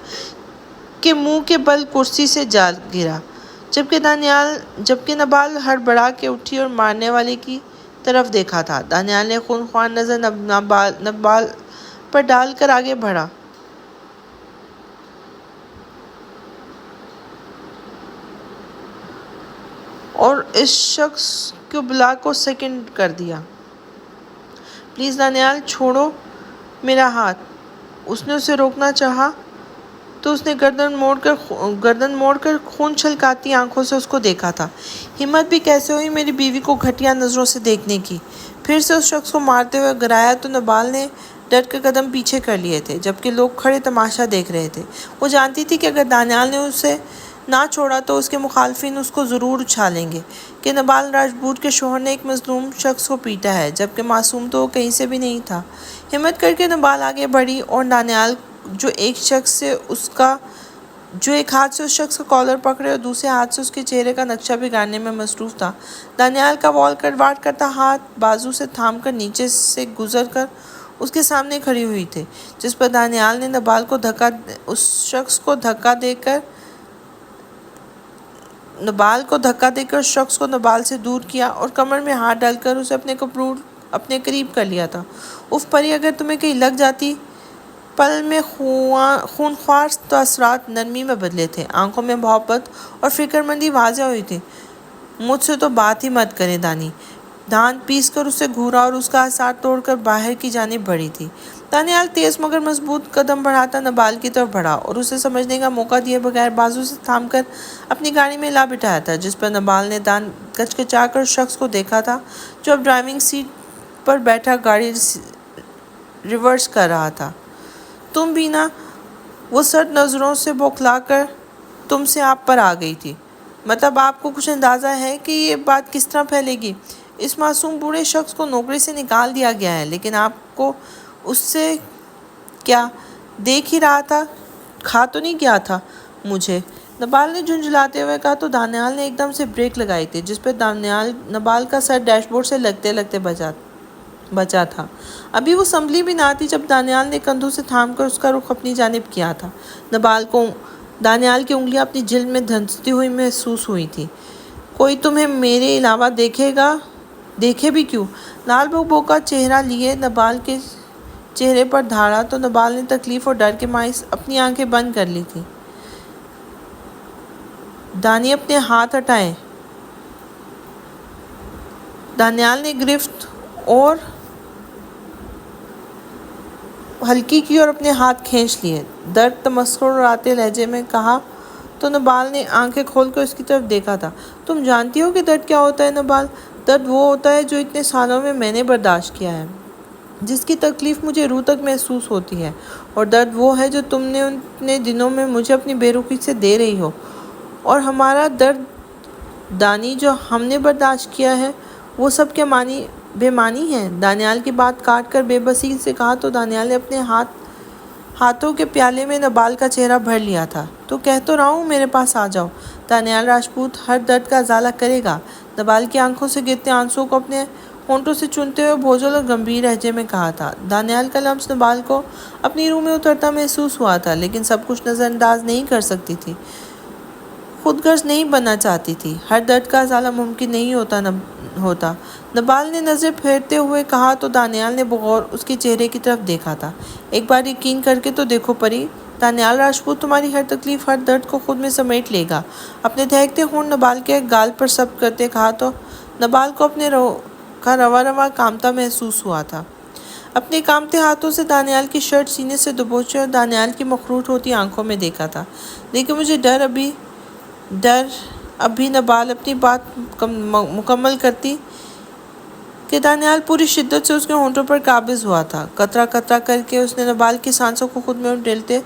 کہ منہ کے بل کرسی سے جا گرا، جبکہ نبال ہڑبڑا کے اٹھی اور مارنے والے کی طرف دیکھا تھا۔ دانیال نے خونخوار نظر نبال پر ڈال کر آگے بڑھا اور اس شخص کو بلا کو سیکنڈ کر دیا۔ پلیز دانیال، چھوڑو میرا ہاتھ۔ اس نے اسے روکنا چاہا تو اس نے گردن موڑ کر خون چھلکاتی آنکھوں سے اس کو دیکھا تھا۔ ہمت بھی کیسے ہوئی میری بیوی کو گھٹیا نظروں سے دیکھنے کی؟ پھر سے اس شخص کو مارتے ہوئے گرایا تو نبال نے ڈٹ کر قدم پیچھے کر لیے تھے، جبکہ لوگ کھڑے تماشا دیکھ رہے تھے۔ وہ جانتی تھی کہ اگر دانیال نے اسے نہ چھوڑا تو اس کے مخالفین اس کو ضرور اچھالیں گے کہ نبال راجپوت کے شوہر نے ایک مظلوم شخص کو پیٹا ہے، جبکہ معصوم تو وہ کہیں سے بھی نہیں تھا۔ ہمت کر کے نبال آگے بڑھی اور دانیال جو ایک شخص سے اس کا جو ایک ہاتھ سے اس شخص کا کالر پکڑے اور دوسرے ہاتھ سے اس کے چہرے کا نقشہ بگاڑنے میں مصروف تھا۔ دانیال کا وال کٹ کرتا ہاتھ بازو سے تھام کر نیچے سے گزر کر اس کے سامنے کھڑی ہوئی تھی، جس پر دانیال نے اس شخص کو دھکا دے کر اس شخص کو نبال سے دور کیا اور کمر میں ہاتھ ڈال کر اسے اپنے قریب کر لیا تھا۔ اف پری، اگر تمہیں کہیں لگ جاتی۔ پل میں خونخوار تاثرات نرمی میں بدلے تھے، آنکھوں میں محبت اور فکرمندی واضح ہوئی تھی۔ مجھ سے تو بات ہی مت کرے دانی۔ دانت پیس کر اسے گھورا اور اس کا اثار توڑ کر باہر کی جانب بڑھی تھی۔ دانیال تیز مگر مضبوط قدم بڑھاتا نبال کی طرف بڑھا اور اسے سمجھنے کا موقع دیے بغیر بازو سے تھام کر اپنی گاڑی میں لا بٹھایا تھا، جس پر نبال نے دانت کچکچا کر اس شخص کو دیکھا تھا جو اب ڈرائیونگ سیٹ پر بیٹھا گاڑی ریورس کر رہا تھا۔ تم بھی نا، وہ سرد نظروں سے بوکھلا کر تم سے آپ پر آ گئی تھی۔ مطلب آپ کو کچھ اندازہ ہے کہ یہ بات کس طرح پھیلے گی؟ اس معصوم بوڑھے شخص کو نوکری سے نکال دیا گیا ہے، لیکن آپ کو اس سے کیا؟ دیکھ ہی رہا تھا، کھا تو نہیں گیا تھا مجھے؟ نبال نے جھنجھلاتے ہوئے کہا تو دانیال نے ایک دم سے بریک لگائی تھی، جس پہ نبال کا سر ڈیش بورڈ سے لگتے لگتے بچا تھا۔ ابھی وہ سنبھلی بھی نہ تھی جب دانیال نے کندھوں سے تھام کر اس کا رخ اپنی جانب کیا تھا۔ دانیال کی انگلیاں اپنی جلد میں دھنستی ہوئی محسوس ہوئی تھی۔ کوئی تمہیں میرے علاوہ دیکھے گا؟ دیکھے بھی کیوں؟ لال بک کا چہرہ لیے نبال کے چہرے پر دھاڑا تو نبال نے تکلیف اور ڈر کے باعث اپنی آنکھیں بند کر لی تھی۔ دانی، اپنے ہاتھ ہٹائیں۔ دانیال نے گرفت اور ہلکی کی اور اپنے ہاتھ کھینچ لیے۔ درد تمسخر اور آتے لہجے میں کہا تو نبال نے آنکھیں کھول کر اس کی طرف دیکھا تھا۔ تم جانتی ہو کہ درد کیا ہوتا ہے نبال؟ درد وہ ہوتا ہے جو اتنے سالوں میں نے برداشت کیا ہے، جس کی تکلیف مجھے روح تک محسوس ہوتی ہے، اور درد وہ ہے جو تم نے اتنے دنوں میں مجھے اپنی بے رخی سے دے رہی ہو، اور ہمارا درد دانی جو ہم نے برداشت کیا ہے، وہ سب کیا بے معنی ہے؟ دانیال کی بات کاٹ کر بے بسی سے کہا تو دانیال نے اپنے ہاتھوں کے پیالے میں نبال کا چہرہ بھر لیا تھا۔ تو کہہ تو رہا ہوں، میرے پاس آ جاؤ۔ دانیال راجپوت ہر درد کا ازالہ کرے گا۔ نبال کی آنکھوں سے گرتے آنسوؤں کو اپنے ہونٹوں سے چنتے ہوئے بھوجل اور گمبھیر لہجے میں کہا تھا۔ دانیال کا لمس نبال کو اپنی روح میں اترتا محسوس ہوا تھا، لیکن سب کچھ نظر انداز نہیں کر سکتی تھی، خود غرض نہیں بننا چاہتی تھی۔ ہر درد کا ازالہ ممکن نہیں ہوتا۔ نبال نے نظر پھیرتے ہوئے کہا تو دانیال نے بغور اس کے چہرے کی طرف دیکھا تھا۔ ایک بار یقین کر کے تو دیکھو پری، دانیال راجپوت تمہاری ہر تکلیف، ہر درد کو خود میں سمیٹ لے گا۔ اپنے دہکتے ہونٹ نبال کے گال پر سبز کرتے کہا تو نبال کو اپنے روا کامتا محسوس ہوا تھا۔ اپنے کامتے ہاتھوں سے دانیال کی شرٹ سینے سے دبوچے اور دانیال کی مخروط ہوتی آنکھوں میں دیکھا تھا۔ لیکن مجھے ڈر ابھی نبال اپنی بات مکمل کرتی کہ دانیال پوری شدت سے اس کے ہونٹوں پر قابض ہوا تھا۔ قطرہ قطرہ کر کے اس نے نبال کی سانسوں کو خود میں اڈیلتے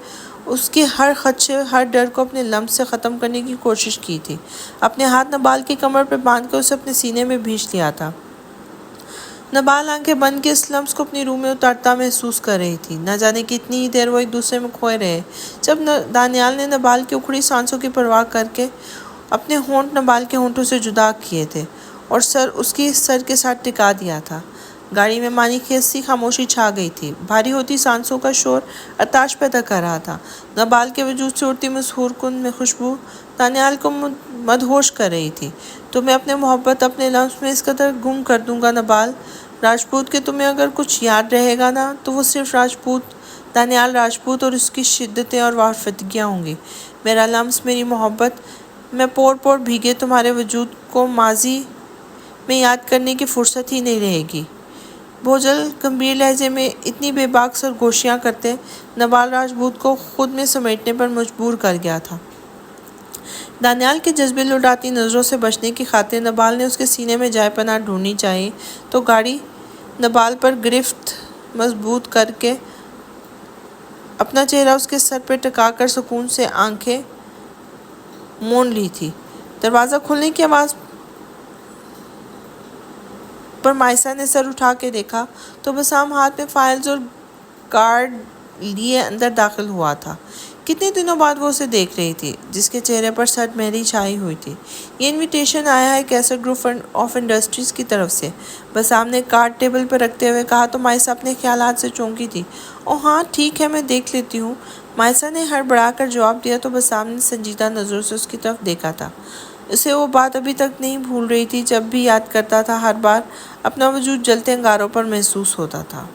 اس کے ہر خدشے، ہر ڈر کو اپنے لمس سے ختم کرنے کی کوشش کی تھی۔ اپنے ہاتھ نبال کی کمر پہ باندھ کر اسے اپنے سینے میں بھینچ لیا تھا۔ نبال آنکھیں بند کے اس لمس کو اپنی روح میں اترتا محسوس کر رہی تھی۔ نہ جانے کتنی ہی دیر وہ ایک دوسرے میں کھوئے رہے، جب دانیال نے نبال کی اکھڑی سانسوں کی پرواہ کر کے اپنے ہونٹ نبال کے ہونٹوں سے جدا کیے تھے اور سر اس کی سر کے ساتھ ٹکا دیا تھا۔ گاڑی میں مانی خیز سی خاموشی چھا گئی تھی۔ بھاری ہوتی سانسوں کا شور ارتعاش پیدا کر رہا تھا۔ نبال کے وجود سے اڑتی مسحور کن میں خوشبو دانیال کو مدہوش کر رہی تھی۔ تمہیں اپنے محبت، اپنے لمس میں اس قدر گم کر دوں گا نبال راجپوت کہ تمہیں اگر کچھ یاد رہے گا نا تو وہ صرف دانیال راجپوت اور اس کی شدتیں اور وافدگیاں ہوں گی۔ میرا لمس، میری محبت، میں پور پور بھیگے تمہارے وجود کو ماضی میں یاد کرنے کی فرصت ہی نہیں رہے گی۔ بھوجل گمبھیر لہجے میں اتنی بے باک سرگوشیاں کرتے نبال راجپوت کو خود میں سمیٹنے پر مجبور کر گیا تھا۔ دانیال کے جذبے لٹاتی نظروں سے بچنے کی خاطر نبال نے اس کے سینے میں جائے پناہ ڈھونڈنی چاہی تو گاڑی نبال پر گرفت مضبوط کر کے اپنا چہرہ اس کے سر پہ ٹکا کر سکون سے آنکھیں مونڈ لی تھی۔ دروازہ کھلنے کی آواز پر مائسا نے سر اٹھا کے دیکھا تو بسام ہاتھ میں فائلز اور کارڈ لیے اندر داخل ہوا تھا۔ کتنے دنوں بعد وہ اسے دیکھ رہی تھی، جس کے چہرے پر سرد مہری چھائی ہوئی تھی۔ یہ انویٹیشن آیا ہے کیسر گروپ آف انڈسٹریز کی طرف سے، بسام نے کارڈ ٹیبل پر رکھتے ہوئے کہا تو مائسا اپنے خیالات سے چونکی تھی۔ اوہ ہاں ٹھیک ہے، میں دیکھ لیتی ہوں، مائسا نے ہڑبڑا کر جواب دیا تو بسام نے سنجیدہ نظروں سے اس کی طرف دیکھا تھا۔ اسے وہ بات ابھی تک نہیں بھول رہی تھی، جب بھی یاد کرتا تھا ہر بار اپنا وجود جلتے انگاروں پر محسوس ہوتا تھا۔